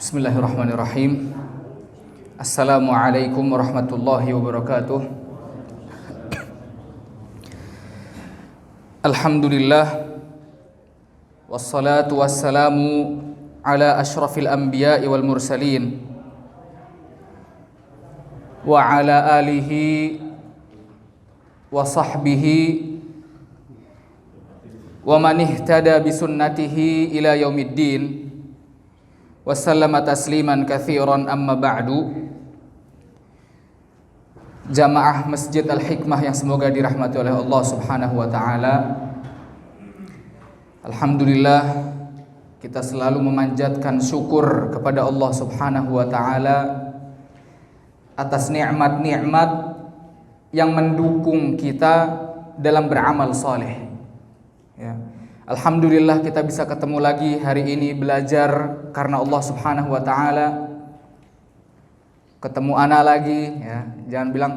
Bismillahirrahmanirrahim. Assalamualaikum warahmatullahi wabarakatuh. Alhamdulillah. Wassalatu wassalamu ala ashrafil anbiya'i wal mursalin wa ala alihi wa sahbihi wa man ihtada bisunnatihi ila yaumiddin. Wassalamu tasliman katsiran amma ba'du. Jamaah Masjid Al-Hikmah yang semoga dirahmati oleh Allah Subhanahu wa taala. Alhamdulillah, kita selalu memanjatkan syukur kepada Allah Subhanahu wa taala atas nikmat-nikmat yang mendukung kita dalam beramal saleh. Ya. Alhamdulillah kita bisa ketemu lagi hari ini belajar karena Allah Subhanahu wa taala. Ketemu ana lagi ya. Jangan bilang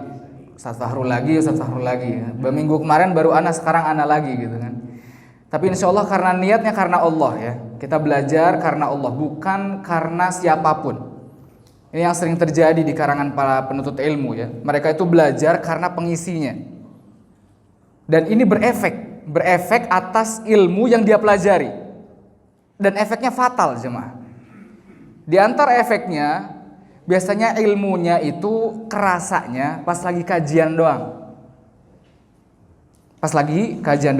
Ustaz Fahrul lagi, Ustaz Fahrul lagi. Ya. Minggu kemarin baru ana, sekarang ana lagi gitu kan. Tapi insyaallah karena niatnya karena Allah ya. Kita belajar karena Allah, bukan karena siapapun. Ini yang sering terjadi di karangan para penuntut ilmu ya. Mereka itu belajar karena pengisinya. Dan ini berefek atas ilmu yang dia pelajari, dan efeknya fatal jemaah. Di antara efeknya biasanya ilmunya itu kerasanya pas lagi kajian doang.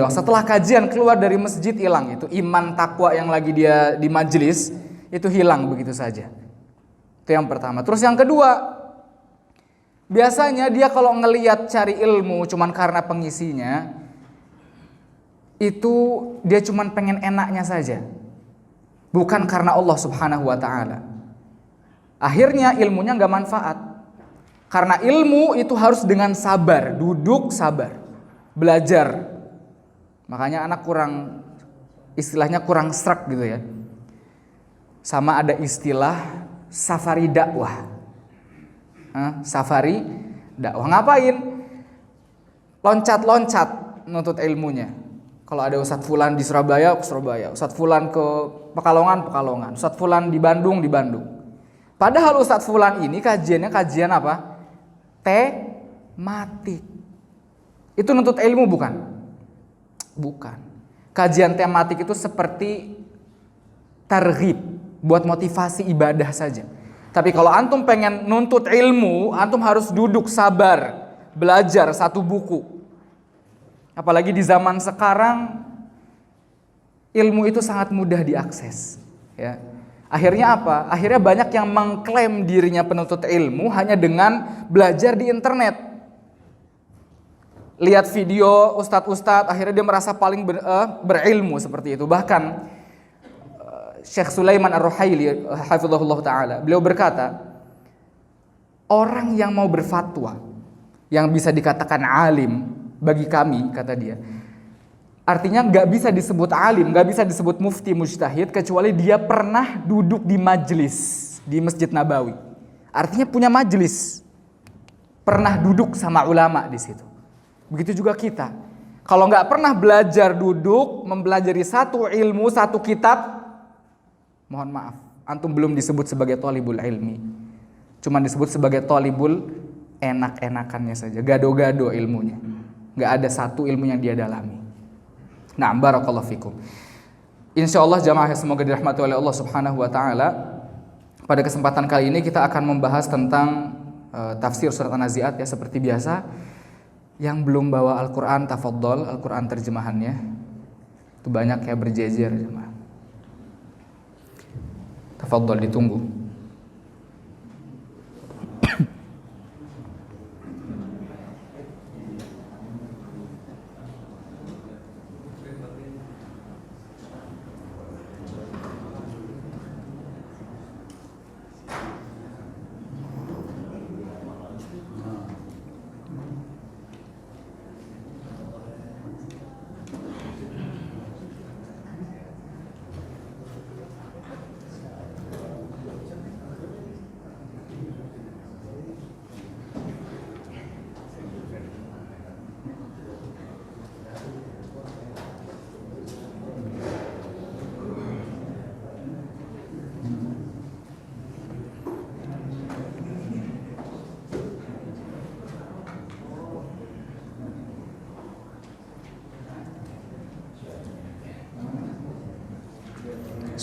Setelah kajian keluar dari masjid hilang, itu iman takwa yang lagi dia di majelis itu hilang begitu saja. Itu yang pertama. Terus yang kedua, biasanya dia kalau ngelihat cari ilmu cuman karena pengisinya, itu dia cuman pengen enaknya saja, bukan karena Allah Subhanahu wa ta'ala. Akhirnya ilmunya gak manfaat. Karena ilmu itu harus dengan sabar, duduk sabar, belajar. Makanya anak istilahnya kurang srek gitu ya. Sama ada istilah safari dakwah. Safari dakwah, ngapain? Loncat-loncat nuntut ilmunya. Kalau ada Ustadz Fulan di Surabaya, ke Surabaya. Ustadz Fulan ke Pekalongan. Ustadz Fulan di Bandung. Padahal Ustadz Fulan ini kajiannya kajian apa? Tematik. Itu nuntut ilmu bukan? Bukan. Kajian tematik itu seperti targhib, buat motivasi ibadah saja. Tapi kalau antum pengen nuntut ilmu, antum harus duduk sabar, belajar satu buku. Apalagi di zaman sekarang, ilmu itu sangat mudah diakses. Ya. Akhirnya apa? Akhirnya banyak yang mengklaim dirinya penuntut ilmu hanya dengan belajar di internet. Lihat video ustadz-ustadz, akhirnya dia merasa paling berilmu seperti itu. Bahkan Syekh Sulaiman Ar-Ruhaili, hafizahullah ta'ala, beliau berkata, orang yang mau berfatwa, yang bisa dikatakan alim, bagi kami, kata dia, artinya gak bisa disebut alim, gak bisa disebut mufti mujtahid kecuali dia pernah duduk di majelis di Masjid Nabawi. Artinya punya majelis, pernah duduk sama ulama di situ. Begitu juga kita. Kalau gak pernah belajar duduk mempelajari satu ilmu, satu kitab, mohon maaf, antum belum disebut sebagai thalibul ilmi. Cuman disebut sebagai thalibul enak-enakannya saja, gado-gado ilmunya. Gak ada satu ilmu yang dia dalami. Nah, barakallahu fikum. Insyaallah jamaah semoga dirahmati oleh Allah Subhanahu wa taala. Pada kesempatan kali ini kita akan membahas tentang tafsir surat An-Nazi'at ya, seperti biasa. Yang belum bawa Al-Qur'an, tafadhol, Al-Qur'an terjemahannya. Itu banyak ya, berjejer jemaah. Tafadhol, ditunggu.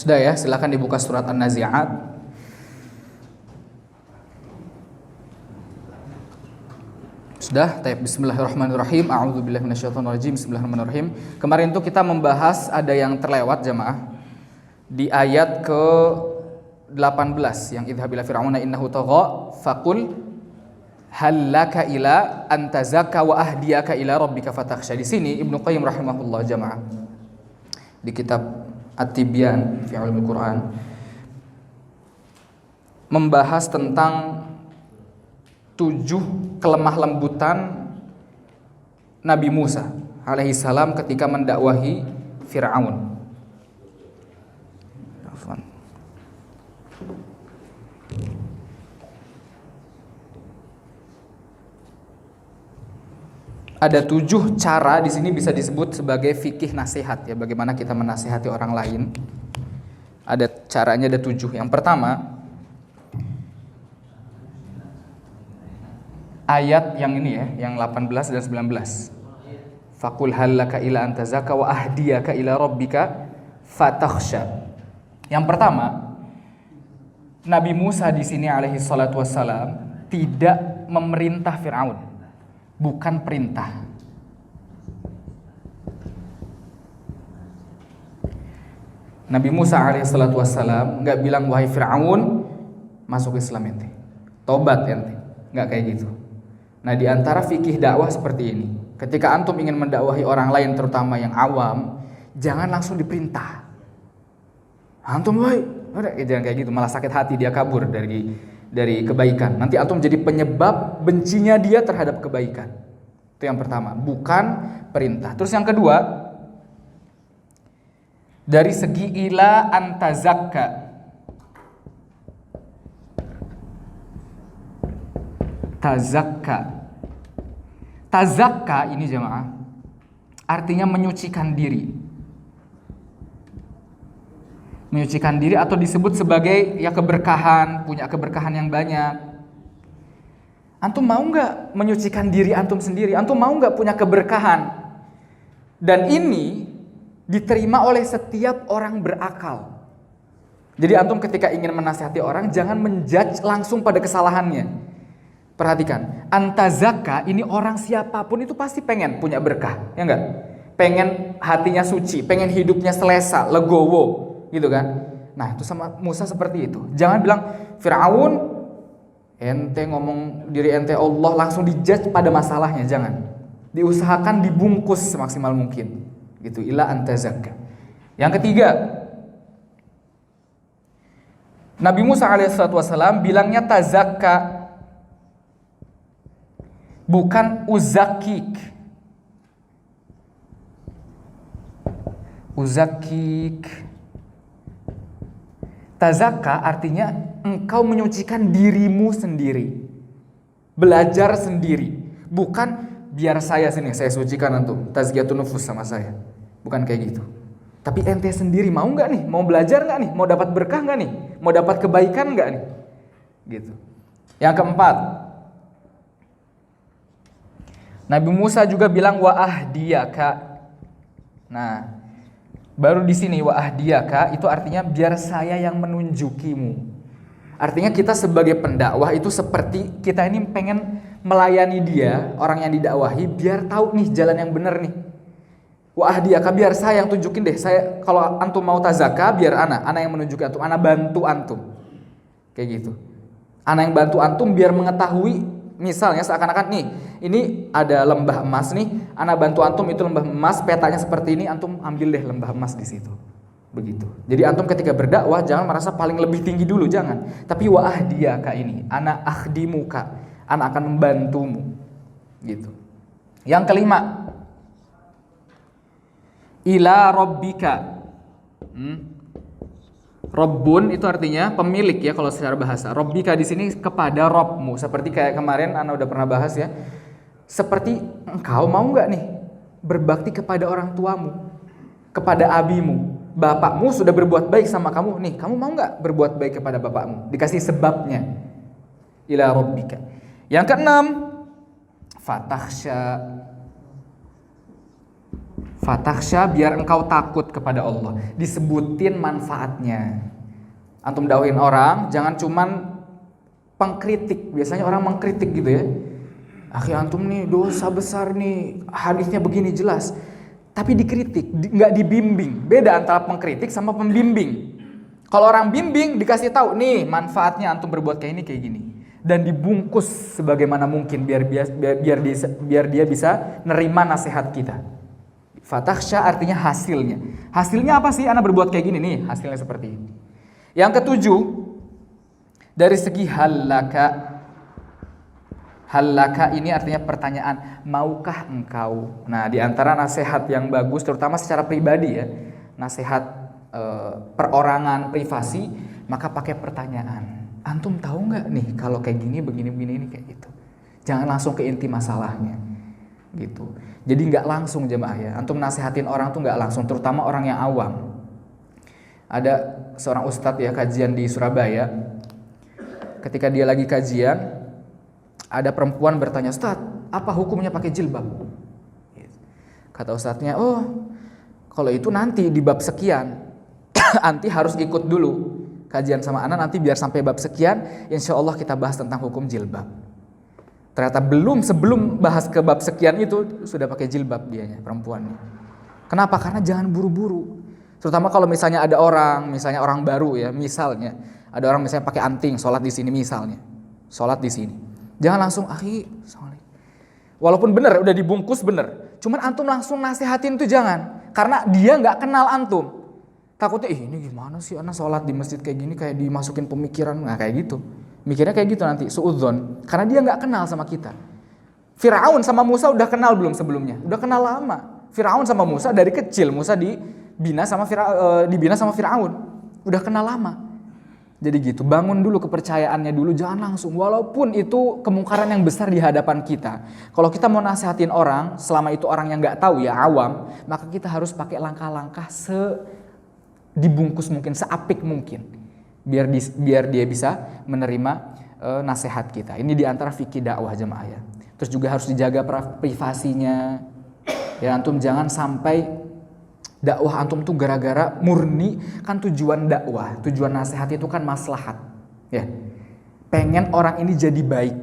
Sudah ya, silakan dibuka surat An-Nazi'at. Sudah, bismillahirrahmanirrahim. A'udzubillahi minasyaitonirrajim. Bismillahirrahmanirrahim. Kemarin itu kita membahas ada yang terlewat jamaah di ayat ke-18 yang idhhab ila fir'auna innahu tagha faqul hal laka ila an tazakka wa ahdiyaka ila rabbika fatakhsha. Di sini Ibnu Qayyim rahimahullah jamaah di kitab At-Tibyan fi Ulumul Quran membahas tentang 7 kelemah lembutan Nabi Musa alaihi salam ketika mendakwahi Fir'aun. Ada 7 cara, di sini bisa disebut sebagai fikih nasihat ya, bagaimana kita menasihati orang lain. Ada caranya, ada 7. Yang pertama, ayat yang ini ya, yang 18 dan 19. Faqul hal laka ila an tazakka wa ahdiyaka ila rabbika fatakhsha. Yang pertama, Nabi Musa di sini alaihi salatu wassalam tidak memerintah Fir'aun, bukan perintah. Nabi Musa alaihi salatu wassalam enggak bilang wahai Fir'aun masuk Islam ente, tobat ente, enggak kayak gitu. Nah, di antara fikih dakwah seperti ini, ketika antum ingin mendakwahi orang lain terutama yang awam, jangan langsung diperintah. Antum wahai, jangan kayak gitu, malah sakit hati dia kabur dari kebaikan. Nanti antum jadi penyebab bencinya dia terhadap kebaikan. Itu yang pertama, bukan perintah. Terus yang kedua, dari segi ila antazakka. Tazakka ini jemaah artinya menyucikan diri. Menyucikan diri atau disebut sebagai ya keberkahan, punya keberkahan yang banyak. Antum mau nggak menyucikan diri antum sendiri? Antum mau nggak punya keberkahan? Dan ini diterima oleh setiap orang berakal. Jadi antum ketika ingin menasihati orang, jangan menjudge langsung pada kesalahannya. Perhatikan, antazakka ini orang siapapun itu pasti pengen punya berkah, ya enggak? Pengen hatinya suci, pengen hidupnya selesa, legowo, gitu kan? Nah, itu sama Musa seperti itu. Jangan bilang Fir'aun ente ngomong diri ente Allah, langsung dijudge pada masalahnya, jangan. Diusahakan dibungkus semaksimal mungkin. Gitu, ila antazakka. Yang ketiga, Nabi Musa alaihissalam bilangnya tazakka, bukan uzakik. Tazakka artinya engkau menyucikan dirimu sendiri, belajar sendiri, bukan biar saya sucikan antum, tazkiyatun nufus sama saya, bukan kayak gitu. Tapi ente sendiri mau nggak nih, mau belajar nggak nih, mau dapat berkah nggak nih, mau dapat kebaikan nggak nih, gitu. Yang keempat, Nabi Musa juga bilang wa ahdiyaka. Nah, baru di sini wa ahdiyaka itu artinya biar saya yang menunjukimu. Artinya kita sebagai pendakwah itu seperti kita ini pengen melayani dia, orang yang didakwahi, biar tahu nih jalan yang benar nih. Wa ahdiyaka, biar saya yang tunjukin deh. Saya kalau antum mau tazakka, biar ana yang menunjukin antum, ana bantu antum. Kayak gitu. Ana yang bantu antum biar mengetahui. Misalnya seakan-akan nih, ini ada lembah emas nih, ana bantu antum itu lembah emas, petanya seperti ini, antum ambil deh lembah emas di situ. Begitu. Jadi antum ketika berdakwah jangan merasa paling lebih tinggi dulu, jangan. Tapi wa ahdiyaka ini, ana akhdimuka, ana akan membantumu. Gitu. Yang kelima, ila rabbika. Rabbun itu artinya pemilik ya kalau secara bahasa. Rabbika di sini kepada Rabbmu. Seperti kayak kemarin ana udah pernah bahas ya. Seperti engkau mau nggak nih berbakti kepada orang tuamu, kepada abimu, bapakmu sudah berbuat baik sama kamu nih. Kamu mau nggak berbuat baik kepada bapakmu? Dikasih sebabnya. Ila rabbika. Yang keenam, fatakhsha. Fatakhsha, biar engkau takut kepada Allah. Disebutin manfaatnya. Antum dakwahin orang, jangan cuman pengkritik. Biasanya orang mengkritik gitu ya. Akhi antum nih dosa besar nih, hadisnya begini jelas. Tapi dikritik, nggak dibimbing. Beda antara pengkritik sama pembimbing. Kalau orang bimbing dikasih tahu nih manfaatnya antum berbuat kayak ini kayak gini. Dan dibungkus sebagaimana mungkin biar dia bisa nerima nasihat kita. Fatakhsha artinya hasilnya. Hasilnya apa sih? Ana berbuat kayak gini nih, hasilnya seperti ini. Yang ketujuh, dari segi halaka. Halaka ini artinya pertanyaan, maukah engkau? Nah, di antara nasihat yang bagus, terutama secara pribadi ya, nasihat perorangan, privasi, maka pakai pertanyaan. Antum tahu nggak nih kalau kayak gini, begini ini kayak gitu. Jangan langsung ke inti masalahnya, gitu. Jadi nggak langsung jemaah ya. Antum nasihatin orang tuh nggak langsung, terutama orang yang awam. Ada seorang ustadz ya kajian di Surabaya. Ketika dia lagi kajian, ada perempuan bertanya, Ustadz, apa hukumnya pakai jilbab? Kata ustadznya, oh kalau itu nanti di bab sekian, nanti harus ikut dulu kajian sama ana, nanti biar sampai bab sekian, insya Allah kita bahas tentang hukum jilbab. Ternyata sebelum bahas ke bab sekian itu sudah pakai jilbab dianya, perempuannya. Kenapa? Karena jangan buru-buru. Terutama kalau misalnya ada orang, misalnya orang baru ya, misalnya ada orang misalnya pakai anting, sholat di sini misalnya, sholat di sini. Jangan langsung, akhi, walaupun benar, udah dibungkus benar. Cuman antum langsung nasihatin tuh jangan. Karena dia nggak kenal antum. Takutnya, ini gimana sih anak sholat di masjid kayak gini, kayak dimasukin pemikiran. Nah kayak gitu. Mikirnya kayak gitu nanti, suudzon. Karena dia nggak kenal sama kita. Firaun sama Musa udah kenal belum sebelumnya? Udah kenal lama. Firaun sama Musa dari kecil. Musa dibina sama Firaun. Udah kenal lama. Jadi gitu, bangun dulu kepercayaannya dulu, jangan langsung. Walaupun itu kemungkaran yang besar di hadapan kita. Kalau kita mau nasihatin orang, selama itu orang yang nggak tahu ya, awam, maka kita harus pakai langkah-langkah dibungkus mungkin, seapik mungkin. Biar dia bisa menerima nasihat kita. Ini diantara fikih dakwah jemaah ya. Terus juga harus dijaga privasinya. Ya antum jangan sampai dakwah antum tuh gara-gara murni, kan tujuan dakwah, tujuan nasihat itu kan maslahat, ya. Pengen orang ini jadi baik.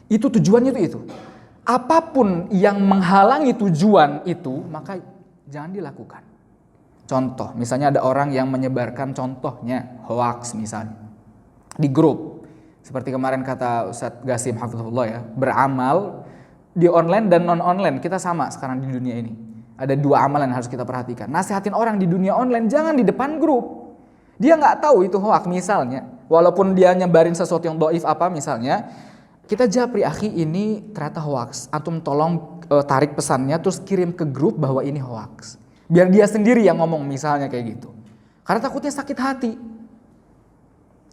Itu tujuannya itu. Apapun yang menghalangi tujuan itu, maka jangan dilakukan. Contoh, misalnya ada orang yang menyebarkan contohnya hoax misalnya di grup. Seperti kemarin kata Ustadz Gasim hafizahullah ya, beramal di online dan non online kita sama sekarang di dunia ini. Ada dua amalan yang harus kita perhatikan. Nasihatin orang di dunia online jangan di depan grup. Dia nggak tahu itu hoax misalnya. Walaupun dia nyebarin sesuatu yang dhaif apa misalnya, kita japri, akhi ini ternyata hoax. Antum tolong tarik pesannya terus kirim ke grup bahwa ini hoax. Biar dia sendiri yang ngomong misalnya kayak gitu. Karena takutnya sakit hati.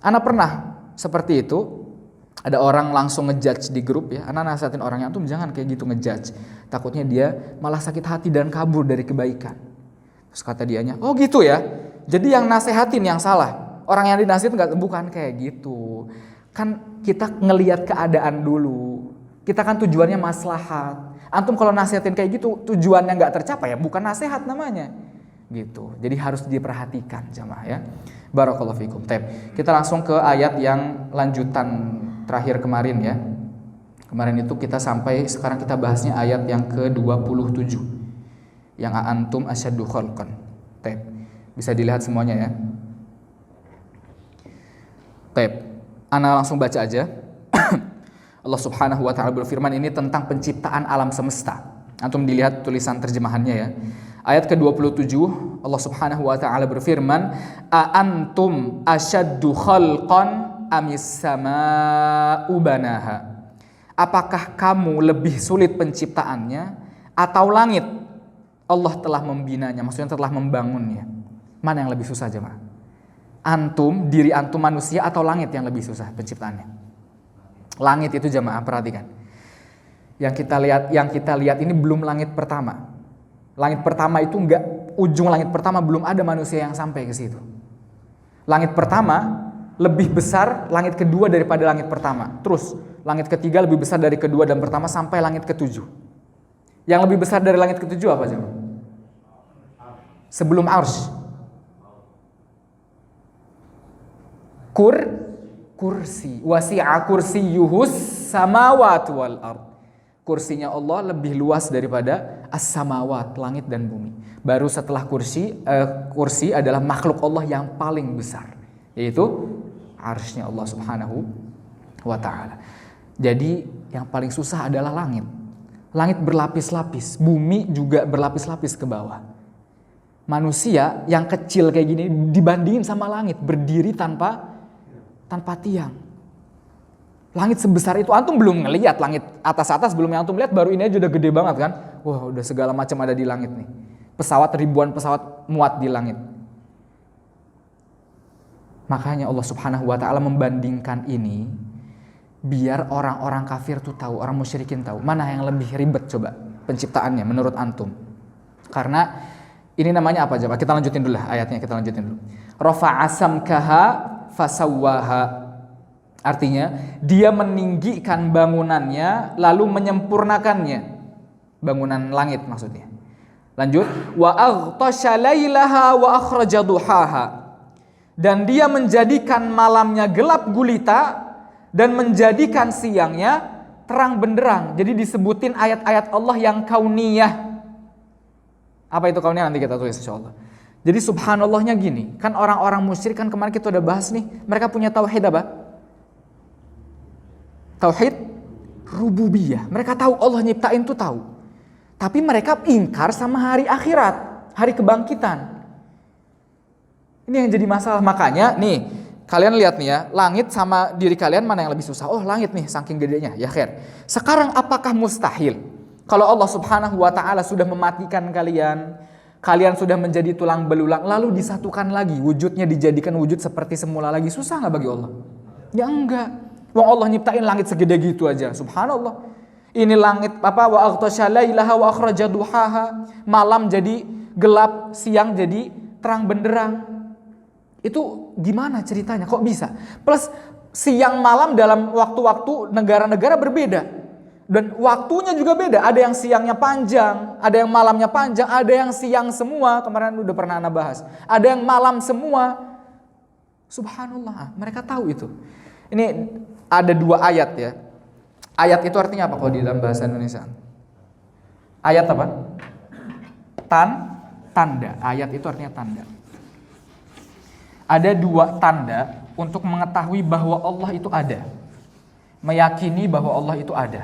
Ana pernah seperti itu. Ada orang langsung ngejudge di grup ya. Ana nasihatin orangnya, antum jangan kayak gitu ngejudge. Takutnya dia malah sakit hati dan kabur dari kebaikan. Terus kata dianya, oh gitu ya. Jadi yang nasehatin yang salah. Orang yang dinasihatin bukan kayak gitu. Kan kita ngelihat keadaan dulu. Kita kan tujuannya maslahat. Antum kalau nasihatin kayak gitu tujuannya nggak tercapai ya bukan nasihat namanya. Gitu. Jadi harus diperhatikan jamaah ya. Barakallahu fikum. Kita langsung ke ayat yang lanjutan terakhir kemarin ya. Kemarin itu kita sampai, sekarang kita bahasnya ayat yang ke-27. Yang antum asyaddu khalqan. Bisa dilihat semuanya ya. Ana langsung baca aja. Allah Subhanahu wa taala berfirman, ini tentang penciptaan alam semesta. Antum dilihat tulisan terjemahannya ya. Ayat ke-27 Allah Subhanahu wa taala berfirman, a antum asyaddu khalqan amis sama'u banaha. Apakah kamu lebih sulit penciptaannya atau langit? Allah telah membinanya, maksudnya telah membangunnya. Mana yang lebih susah jemaah? Antum, diri antum manusia atau langit yang lebih susah penciptaannya? Langit itu jemaah, perhatikan. Yang kita lihat ini belum langit pertama. Langit pertama itu ujung langit pertama belum ada manusia yang sampai ke situ. Langit pertama lebih besar langit kedua daripada langit pertama. Terus langit ketiga lebih besar dari kedua dan pertama sampai langit ketujuh. Yang lebih besar dari langit ketujuh apa jemaah? sebelum arsy. Kursi. Wasi'a kursiyyuhus samawati wal ard. Kursinya Allah lebih luas daripada as-samawat, langit dan bumi. Baru setelah kursi adalah makhluk Allah yang paling besar, yaitu arsy-Nya Allah Subhanahu wa taala. Jadi yang paling susah adalah langit. Langit berlapis-lapis, bumi juga berlapis-lapis ke bawah. Manusia yang kecil kayak gini dibandingin sama langit, berdiri tanpa tiang. Langit sebesar itu, antum belum ngelihat langit atas-atas, belum yang antum lihat, baru ini aja udah gede banget kan. Wah, udah segala macam ada di langit nih. Pesawat, ribuan pesawat muat di langit. Makanya Allah Subhanahu wa taala membandingkan ini biar orang-orang kafir tuh tahu, orang musyrikin tahu mana yang lebih ribet coba penciptaannya menurut antum. Karena ini namanya apa coba? Kita lanjutin dulu lah ayatnya, kita lanjutin dulu. Rafa'a samkaha fasawwaha. Artinya dia meninggikan bangunannya lalu menyempurnakannya. Bangunan langit maksudnya. Lanjut, wa aghtasha lailaha wa akhraja duhaha. Dan dia menjadikan malamnya gelap gulita dan menjadikan siangnya terang benderang. Jadi disebutin ayat-ayat Allah yang kauniyah. Apa itu kauniyah nanti kita tulis insyaallah. Jadi subhanallahnya gini, kan orang-orang musyrik kan kemarin kita udah bahas nih, mereka punya tauhid apa? Tauhid rububiyah. Mereka tahu Allah nyiptain tuh tahu. Tapi mereka ingkar sama hari akhirat, hari kebangkitan. Ini yang jadi masalah. Makanya nih, kalian lihat nih ya, langit sama diri kalian mana yang lebih susah? Oh, langit nih saking gedenya. Ya khair. Sekarang apakah mustahil kalau Allah Subhanahu wa taala sudah mematikan kalian, kalian sudah menjadi tulang belulang, lalu disatukan lagi, wujudnya dijadikan wujud seperti semula lagi? Susah enggak bagi Allah? Ya enggak. Wong Allah nyiptain langit segede gitu aja, subhanallah. Ini langit apa? Wa aghtasha lailaha wa akhraja duhaha. Malam jadi gelap, siang jadi terang benderang. Itu gimana ceritanya? Kok bisa? Plus siang malam dalam waktu-waktu negara-negara berbeda. Dan waktunya juga beda. Ada yang siangnya panjang, ada yang malamnya panjang, ada yang siang semua. Kemarin udah pernah Anda bahas. Ada yang malam semua. Subhanallah, mereka tahu itu. Ini ada dua ayat ya. Ayat itu artinya apa kalau di dalam bahasa Indonesia? Ayat apa? Tanda. Ayat itu artinya tanda. Ada dua tanda untuk mengetahui bahwa Allah itu ada. Meyakini bahwa Allah itu ada.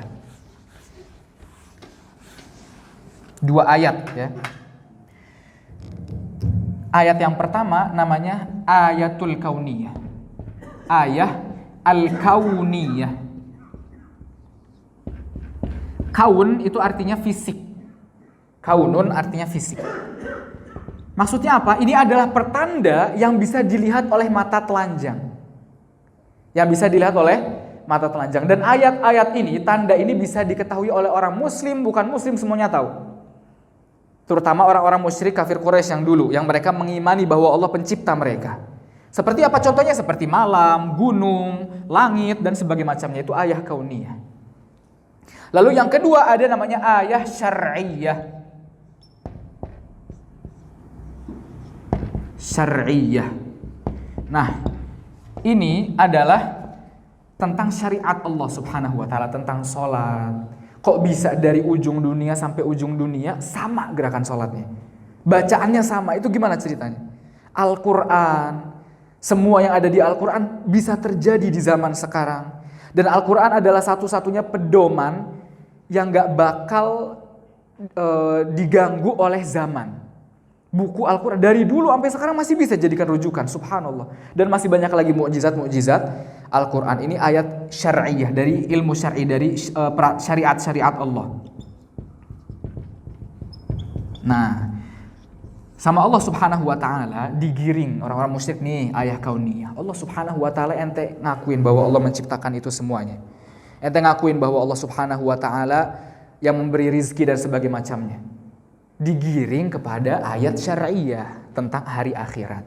Dua ayat ya. Ayat yang pertama namanya ayatul kauniyah. Ayah al-kauniyah. Kaun itu artinya fisik. Kaunun artinya fisik. Maksudnya apa? Ini adalah pertanda yang bisa dilihat oleh mata telanjang. Yang bisa dilihat oleh mata telanjang. Dan ayat-ayat ini, tanda ini bisa diketahui oleh orang muslim, bukan muslim semuanya tahu. Terutama orang-orang musyrik kafir Quraisy yang dulu, yang mereka mengimani bahwa Allah pencipta mereka. Seperti apa contohnya? Seperti malam, gunung, langit, dan sebagainya macamnya. Itu ayah kauniyah. Lalu yang kedua ada namanya ayah syar'iyah. Syar'iyah. Nah, ini adalah tentang syariat Allah Subhanahu wa taala, tentang sholat. Kok bisa dari ujung dunia sampai ujung dunia sama gerakan sholatnya? Bacaannya sama, itu gimana ceritanya? Al-Quran, semua yang ada di Al-Quran bisa terjadi di zaman sekarang. Dan Al-Quran adalah satu-satunya pedoman yang gak bakal diganggu oleh zaman. Buku Al-Quran dari dulu sampai sekarang masih bisa jadikan rujukan, subhanallah. Dan masih banyak lagi mukjizat-mukjizat Al-Quran. Ini ayat syar'iyah, dari ilmu syar'i, dari syariat-syariat Allah. Nah, sama Allah Subhanahu wa taala digiring orang-orang musyrik nih, ayah kauniyah. Allah Subhanahu wa taala ente ngakuin bahwa Allah menciptakan itu semuanya. Ente ngakuin bahwa Allah Subhanahu wa taala yang memberi rizki dan sebagainya macamnya. Digiring kepada ayat syar'iyah tentang hari akhirat.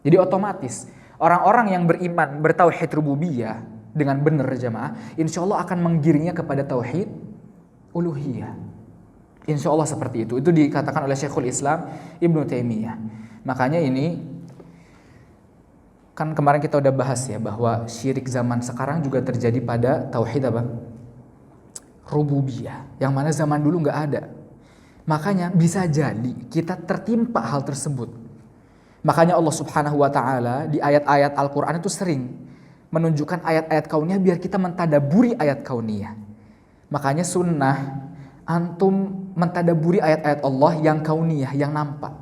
Jadi otomatis orang-orang yang beriman bertauhid rububiyah dengan benar jamaah, insya Allah akan menggiringnya kepada tauhid uluhiyah. Insya Allah seperti itu. Itu dikatakan oleh Syekhul Islam Ibnu Taimiyah. Makanya ini kan kemarin kita udah bahas ya bahwa syirik zaman sekarang juga terjadi pada tauhid apa? Rububiyah. Yang mana zaman dulu nggak ada. Makanya bisa jadi kita tertimpa hal tersebut. Makanya Allah Subhanahu wa taala di ayat-ayat Al-Qur'an itu sering menunjukkan ayat-ayat kauniyah biar kita mentadaburi ayat kauniyah. Makanya sunnah antum mentadaburi ayat-ayat Allah yang kauniyah, yang nampak.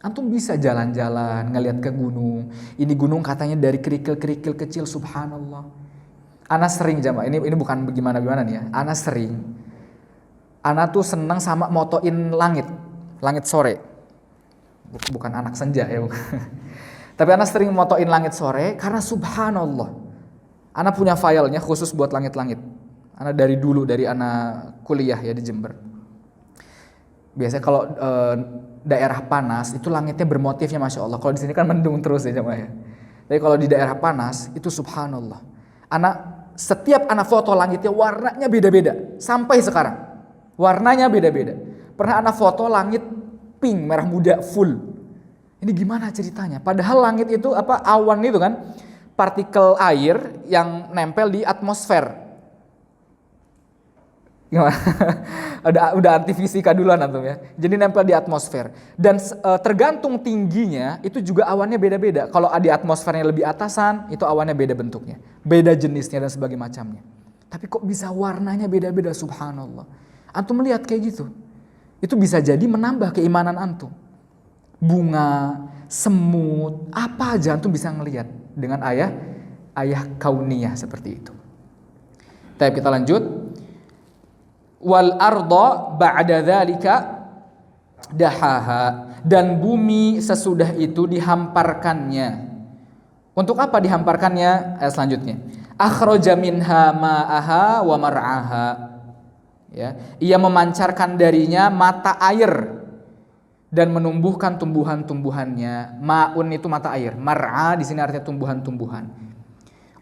Antum bisa jalan-jalan, ngelihat ke gunung. Ini gunung katanya dari kerikil-kerikil kecil, subhanallah. Ana sering jamaah, ini bukan bagaimana-gimana nih ya. Ana tuh senang sama motoin langit sore. Bukan anak senja ya, bukan. Tapi Ana sering motoin langit sore karena subhanallah. Ana punya filenya khusus buat langit-langit. Ana dari dulu, dari Ana kuliah ya di Jember. Biasanya kalau daerah panas itu langitnya bermotifnya masya Allah. Kalau di sini kan mendung terus ya jemaah ya. Tapi kalau di daerah panas itu subhanallah. Setiap Ana foto langitnya warnanya beda-beda sampai sekarang. Warnanya beda-beda. Pernah Ana foto langit pink merah muda full. Ini gimana ceritanya? Padahal langit itu awan itu kan partikel air yang nempel di atmosfer. Gimana? udah anti fisika duluan antum ya. Jadi nempel di atmosfer dan tergantung tingginya itu juga awannya beda-beda. Kalau di atmosfernya lebih atasan itu awannya beda bentuknya, beda jenisnya dan sebagainya macamnya. Tapi kok bisa warnanya beda-beda, subhanallah. Antum melihat kayak gitu, itu bisa jadi menambah keimanan antum. Bunga, semut, apa aja antum bisa ngelihat dengan ayah kauniyah seperti itu. Tapi kita lanjut. Wal arda ba'da dzalika dahaha, dan bumi sesudah itu dihamparkannya. Untuk apa dihamparkannya? Ayat selanjutnya. Akhraja minha ma'aha wa mar'aha. Ya, ia memancarkan darinya mata air dan menumbuhkan tumbuhan-tumbuhannya. Ma'un itu mata air, mar'a di sini artinya tumbuhan-tumbuhan.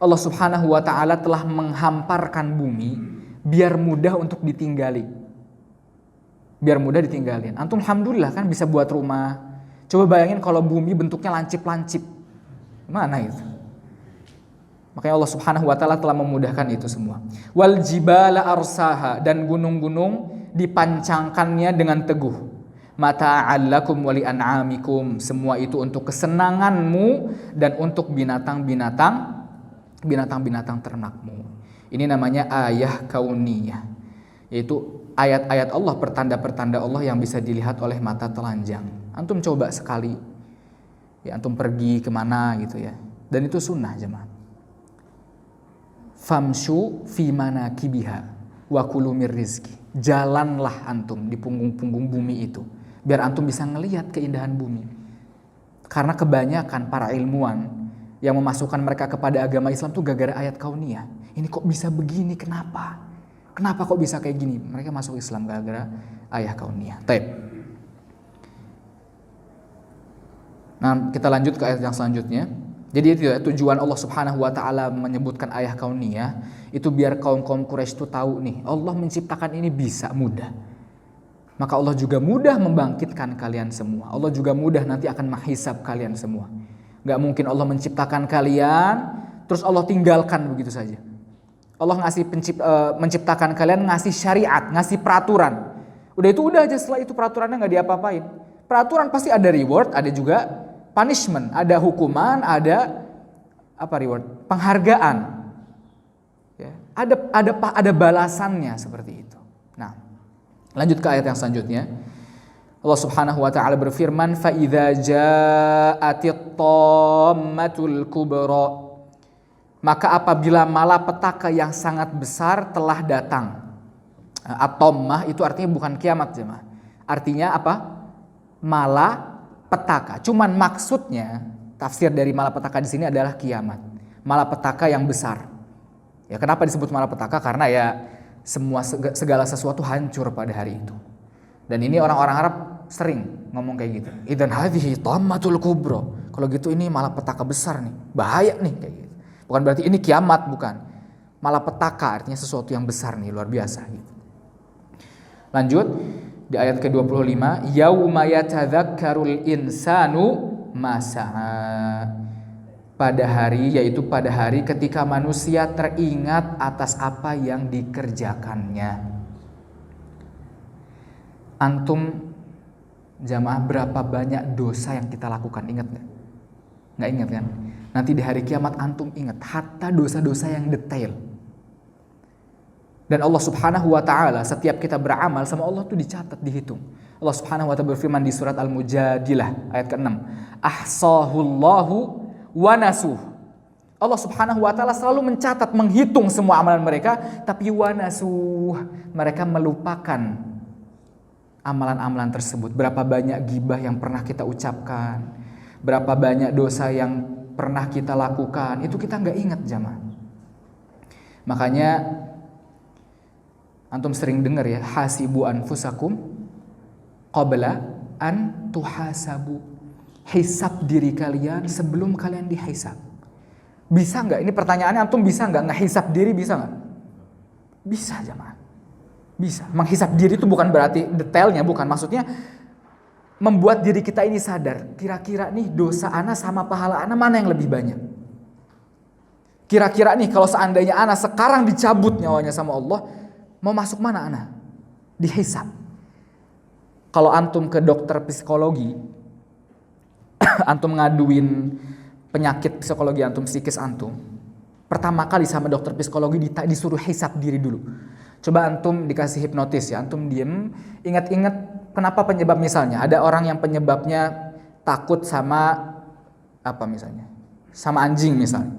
Allah Subhanahu wa taala telah menghamparkan bumi biar mudah untuk ditinggali. Biar mudah ditinggalin. Antum alhamdulillah kan bisa buat rumah. Coba bayangin kalau bumi bentuknya lancip-lancip. Mana itu? Makanya Allah Subhanahu wa taala telah memudahkan itu semua. Wal jibala arsaha, dan gunung-gunung dipancangkannya dengan teguh. Mata'al lakum wa li an'amikum, semua itu untuk kesenanganmu dan untuk binatang-binatang ternakmu. Ini namanya ayah kauniyah, yaitu ayat-ayat Allah, pertanda-pertanda Allah yang bisa dilihat oleh mata telanjang. Antum coba sekali, ya antum pergi kemana gitu ya, dan itu sunnah jemaah. Famshu fi manakibiha wa kulu mir rizki. Jalanlah antum di punggung-punggung bumi itu, biar antum bisa ngelihat keindahan bumi. Karena kebanyakan para ilmuwan yang memasukkan mereka kepada agama Islam tuh gara-gara ayat kauniyah. Ini kok bisa begini, kenapa? Kenapa kok bisa kayak gini? Mereka masuk Islam gara-gara ayat kauniyah. Taib. Nah, kita lanjut ke ayat yang selanjutnya. Jadi itu ya, tujuan Allah Subhanahu wa taala menyebutkan ayat kauniyah itu biar kaum-kaum Quraisy itu tahu nih, Allah menciptakan ini bisa mudah. Maka Allah juga mudah membangkitkan kalian semua. Allah juga mudah nanti akan menghisab kalian semua. Gak mungkin Allah menciptakan kalian terus Allah tinggalkan begitu saja. Allah menciptakan kalian, ngasih syariat, ngasih peraturan. Udah itu udah aja, setelah itu peraturannya gak diapa-apain. Peraturan pasti ada reward, ada juga punishment, ada hukuman, ada reward, penghargaan. Ya, ada balasannya seperti itu. Nah, lanjut ke ayat yang selanjutnya. Allah Subhanahu wa taala berfirman, fa idza ja'atit tammatul kubra, maka apabila malapetaka yang sangat besar telah datang. At-tammah itu artinya bukan kiamat jemaah. Artinya apa? Malapetaka. Cuman maksudnya tafsir dari malapetaka di sini adalah kiamat. Malapetaka yang besar. Ya, kenapa disebut malapetaka? Karena ya segala sesuatu hancur pada hari itu. Dan ini orang-orang Arab sering ngomong kayak gitu. Idzan hadhihi tammatul kubra. Kalau gitu ini malapetaka besar nih. Bahaya nih kayak gitu. Bukan berarti ini kiamat, bukan. Malapetaka artinya sesuatu yang besar nih, luar biasa gitu. Lanjut, Di ayat ke-25, yauma yatadzakkarul insanu ma sa'a. Pada hari, yaitu pada hari ketika manusia teringat atas apa yang dikerjakannya. Antum jamaah, berapa banyak dosa yang kita lakukan, ingat gak? Gak ingat kan? Nanti di hari kiamat antum ingat hatta dosa-dosa yang detail. Dan Allah Subhanahu wa taala setiap kita beramal sama Allah tuh dicatat, dihitung. Allah Subhanahu wa taala berfirman di surat Al-Mujadilah ayat ke-6, ahsahullahu wa nasuh. Allah Subhanahu wa taala selalu mencatat, menghitung semua amalan mereka, tapi wa nasuh, mereka melupakan amalan-amalan tersebut. Berapa banyak gibah yang pernah kita ucapkan, berapa banyak dosa yang pernah kita lakukan, itu kita nggak ingat jamaah. Makanya antum sering dengar ya, hasibu anfusakum qabla an tuhasabu. Hisab diri kalian sebelum kalian dihisab. Bisa nggak? Ini pertanyaannya, antum bisa nggak ngehisab diri, bisa nggak? Bisa jamaah. Bisa. Menghisab diri itu bukan berarti detailnya, bukan. Maksudnya membuat diri kita ini sadar, kira-kira nih dosa ana sama pahala ana mana yang lebih banyak? Kira-kira nih kalau seandainya ana sekarang dicabut nyawanya sama Allah, mau masuk mana ana? Dihisab. Kalau antum ke dokter psikologi, antum ngaduin penyakit psikologi antum, psikis antum, pertama kali sama dokter psikologi disuruh hisab diri dulu. Coba antum dikasih hipnotis ya, antum diem, ingat-ingat kenapa penyebab, misalnya ada orang yang penyebabnya takut sama apa misalnya, sama anjing misalnya.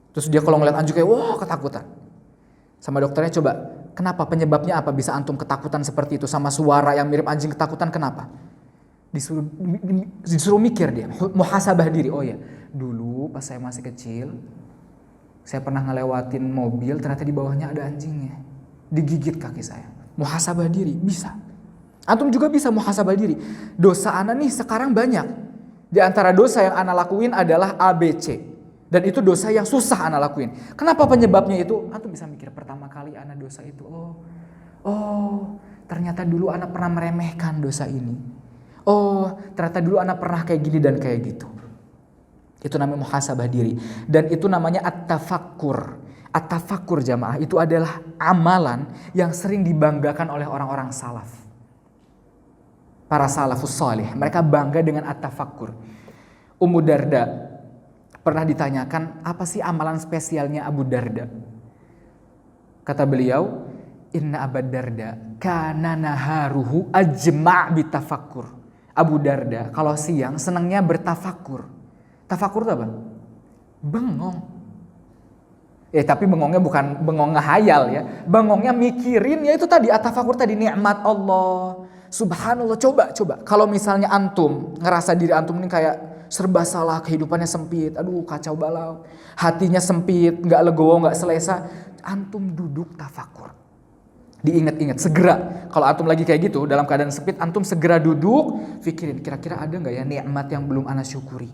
Terus dia kalau ngeliat anjing kayak wah ketakutan. Sama dokternya coba, kenapa, penyebabnya apa bisa antum ketakutan seperti itu, sama suara yang mirip anjing ketakutan, kenapa? Disuruh mikir dia, muhasabah diri. Oh ya, dulu pas saya masih kecil, saya pernah ngelewatin mobil, ternyata di bawahnya ada anjingnya, digigit kaki saya. Muhasabah diri, bisa. Antum juga bisa muhasabah diri. Dosa ana nih sekarang banyak. Di antara dosa yang ana lakuin adalah ABC. Dan itu dosa yang susah ana lakuin. Kenapa penyebabnya itu? Antum bisa mikir, pertama kali ana dosa itu, oh ternyata dulu ana pernah meremehkan dosa ini. Oh ternyata dulu ana pernah kayak gini dan kayak gitu. Itu namanya muhasabah diri. Dan itu namanya at-tafakkur. At-tafakkur jamaah, itu adalah amalan yang sering dibanggakan oleh orang-orang salaf. Para salafus salih, mereka bangga dengan at-tafakkur. Ummu Darda pernah ditanyakan, apa sih amalan spesialnya Abu Darda? Kata beliau, inna Abu Darda kana naharuhu ajma' bitafakkur. Abu Darda kalau siang senangnya bertafakur. Tafakur itu apa? Bengong. Tapi bengongnya bukan bengong ngehayal ya. Bengongnya mikirin, ya itu tadi at-tafakur tadi, nikmat Allah. Subhanallah, coba. Kalau misalnya antum ngerasa diri antum ini kayak serba salah, kehidupannya sempit, aduh kacau balau, hatinya sempit, nggak legowo, nggak selesa, antum duduk tafakur. Diingat-ingat, segera. Kalau antum lagi kayak gitu, dalam keadaan sempit, antum segera duduk, pikirin, kira-kira ada nggak ya nikmat yang belum ana syukuri.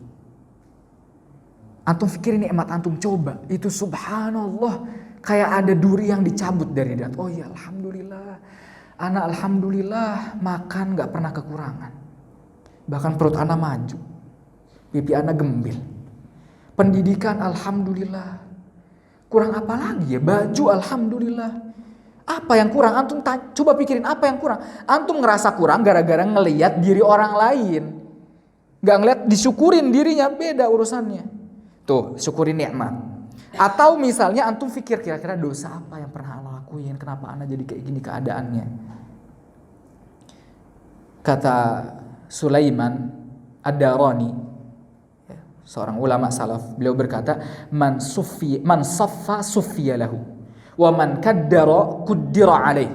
Antum pikirin nikmat antum, coba. Itu subhanallah, kayak ada duri yang dicabut dari dat. Oh ya alhamdulillah, ana alhamdulillah makan nggak pernah kekurangan. Bahkan perut ana maju, pipi ana gembil. Pendidikan alhamdulillah. Kurang apa lagi ya? Baju alhamdulillah. Apa yang kurang? Antum coba pikirin apa yang kurang. Antum ngerasa kurang gara-gara ngelihat diri orang lain. Gak ngelihat, disyukurin dirinya, beda urusannya. Tuh, syukurin nikmat. Atau misalnya antum pikir kira-kira dosa apa yang pernah ana lakuin, kenapa ana jadi kayak gini keadaannya. Kata Sulaiman Ad-Darani, seorang ulama salaf, beliau berkata, man saffa suffiya lahu wa man kaddara kuddira alaih.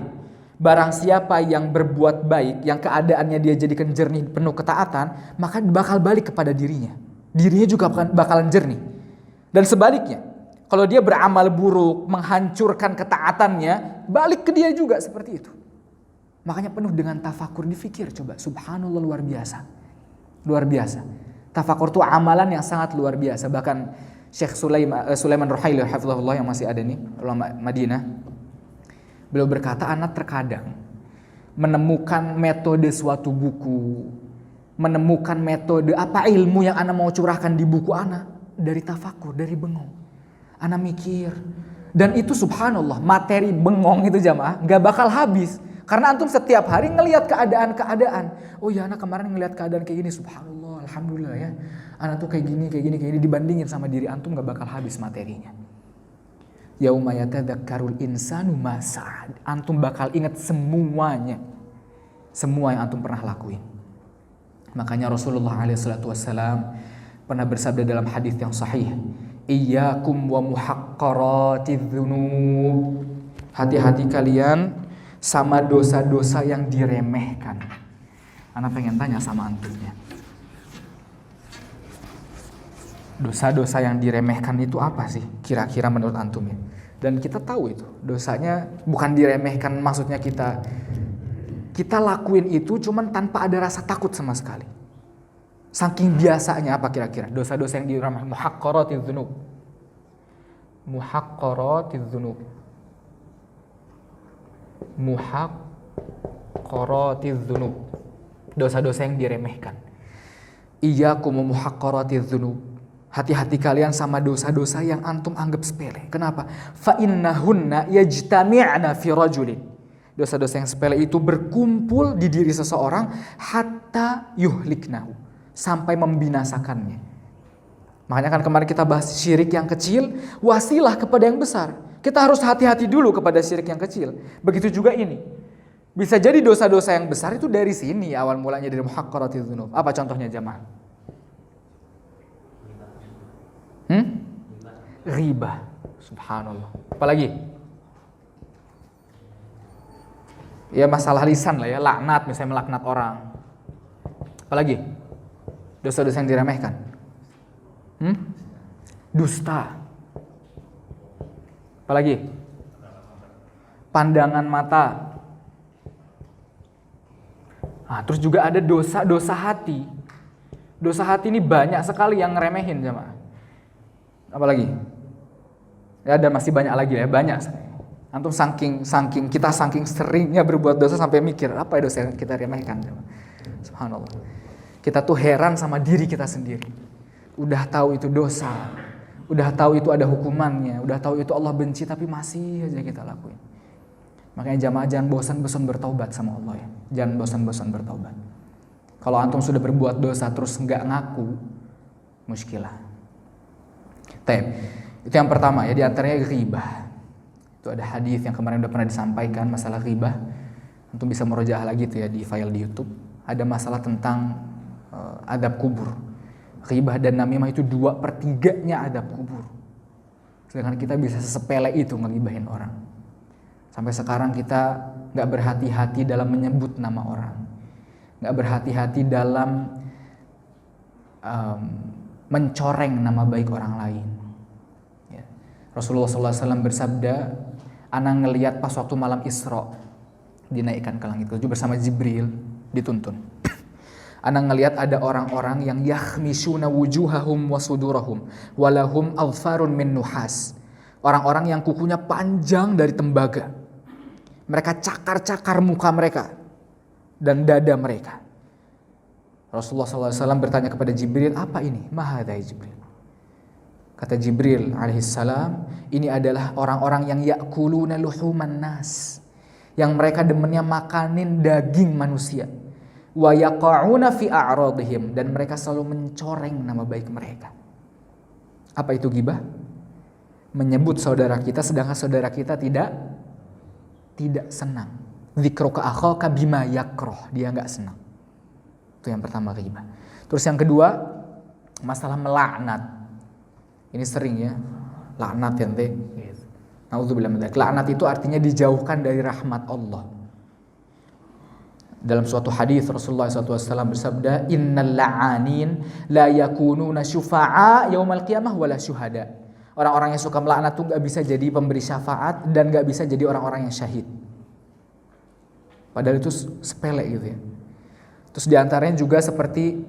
Barang siapa yang berbuat baik, yang keadaannya dia jadikan jernih, penuh ketaatan, maka bakal balik kepada dirinya. Dirinya juga bakalan jernih. Dan sebaliknya, kalau dia beramal buruk, menghancurkan ketaatannya, balik ke dia juga seperti itu. Makanya penuh dengan tafakur, difikir coba, subhanallah, luar biasa. Luar biasa. Tafakur itu amalan yang sangat luar biasa. Bahkan Syekh Sulaiman Ruhaili hafizahullah yang masih ada nih, ulama Madinah, beliau berkata, anak terkadang menemukan metode suatu buku, menemukan metode apa ilmu yang ana mau curahkan di buku ana dari tafakur, dari bengong. Ana mikir. Dan itu subhanallah, materi bengong itu jamaah gak bakal habis. Karena antum setiap hari ngelihat keadaan-keadaan. Oh ya, ana kemarin ngelihat keadaan kayak gini, subhanallah, alhamdulillah ya. Ana tuh kayak gini, dibandingin sama diri antum gak bakal habis materinya. Yauma yatadzakkarul insanu ma sa'ad. Antum bakal ingat semuanya. Semua yang antum pernah lakuin. Makanya Rasulullah SAW pernah bersabda dalam hadis yang sahih, iyyakum wa muhaqqaratidz dzunub. Hati-hati kalian sama dosa-dosa yang diremehkan. Ana pengen tanya sama antumnya. Dosa-dosa yang diremehkan itu apa sih kira-kira menurut antum ya? Dan kita tahu itu, dosanya bukan diremehkan maksudnya kita lakuin itu cuman tanpa ada rasa takut sama sekali. Saking biasanya apa kira-kira? Dosa-dosa yang diremehkan, muhaqqaratidz dzunub. Muhaqqaratidz dzunub. Muhaqqaratidz dzunub. Dosa-dosa yang diremehkan. Iyyakum muhaqqaratidz dzunub. Hati-hati kalian sama dosa-dosa yang antum anggap sepele. Kenapa? Fa innahunna yajtami'na fi rajulin. Dosa-dosa yang sepele itu berkumpul di diri seseorang hatta yuhliknahu, sampai membinasakannya. Makanya kan kemarin kita bahas syirik yang kecil wasilah kepada yang besar. Kita harus hati-hati dulu kepada syirik yang kecil. Begitu juga ini. Bisa jadi dosa-dosa yang besar itu dari sini awal mulanya, dari muhaqqaratidz dzunub. Apa contohnya jamaah? Ghibah. Subhanallah. Apalagi? Ya masalah lisan lah ya, laknat, misalnya melaknat orang. Apalagi? Dosa-dosa yang diremehkan. Dusta. Apalagi? Pandangan mata. Nah, terus juga ada dosa hati. Dosa hati ini banyak sekali yang ngeremehin jemaah. Apalagi? Ya ada masih banyak lagi ya, banyak. Antum saking seringnya berbuat dosa sampai mikir apa ya dosa yang kita remehkan. Subhanallah. Kita tuh heran sama diri kita sendiri. Udah tahu itu dosa, udah tahu itu ada hukumannya, udah tahu itu Allah benci, tapi masih aja kita lakuin. Makanya jamaah jangan bosan-bosan bertaubat sama Allah ya. Jangan bosan-bosan bertaubat. Kalau antum sudah berbuat dosa terus nggak ngaku, muskilah. Itu yang pertama ya, diantaranya ghibah. Itu ada hadis yang kemarin udah pernah disampaikan masalah ghibah. Antum bisa merojaah lagi tuh ya di file di YouTube. Ada masalah tentang adab kubur. Ghibah dan namimah itu 2/3-nya adab kubur. Sedangkan kita bisa sesepele itu ngegibahin orang. Sampai sekarang kita nggak berhati-hati dalam menyebut nama orang, nggak berhati-hati dalam mencoreng nama baik orang lain. Ya. Rasulullah SAW bersabda, ana ngelihat pas waktu malam Isra dinaikkan ke langit ketujuh bersama Jibril dituntun. Ana ngelihat ada orang-orang yang yakhmishuna wujuhahum wa sudurahum walahum alfarun min nuhas. Orang-orang yang kukunya panjang dari tembaga. Mereka cakar-cakar muka mereka dan dada mereka. Rasulullah SAW bertanya kepada Jibril, apa ini? Mahadai Jibril. Kata Jibril alaihissalam, ini adalah orang-orang yang yakuluna luhuman nas, yang mereka demennya makanin daging manusia. Wa yaqa'una fi a'radihim, dan mereka selalu mencoreng nama baik mereka. Apa itu ghibah? Menyebut saudara kita sedangkan saudara kita tidak senang. Dzikruka akhaka bima yakrah, dia enggak senang. Itu yang pertama ghibah. Terus yang kedua, masalah melaknat. Ini sering ya, laknat ya ente. Nauzubillah min dzalik. Laknat itu artinya dijauhkan dari rahmat Allah. Dalam suatu hadis Rasulullah SAW bersabda, innal la'anin la yakununa syufa'a yaumal qiyamah wala syuhada. Orang-orang yang suka melaknat tuh gak bisa jadi pemberi syafaat dan gak bisa jadi orang-orang yang syahid. Padahal itu sepele gitu ya. Terus diantaranya juga seperti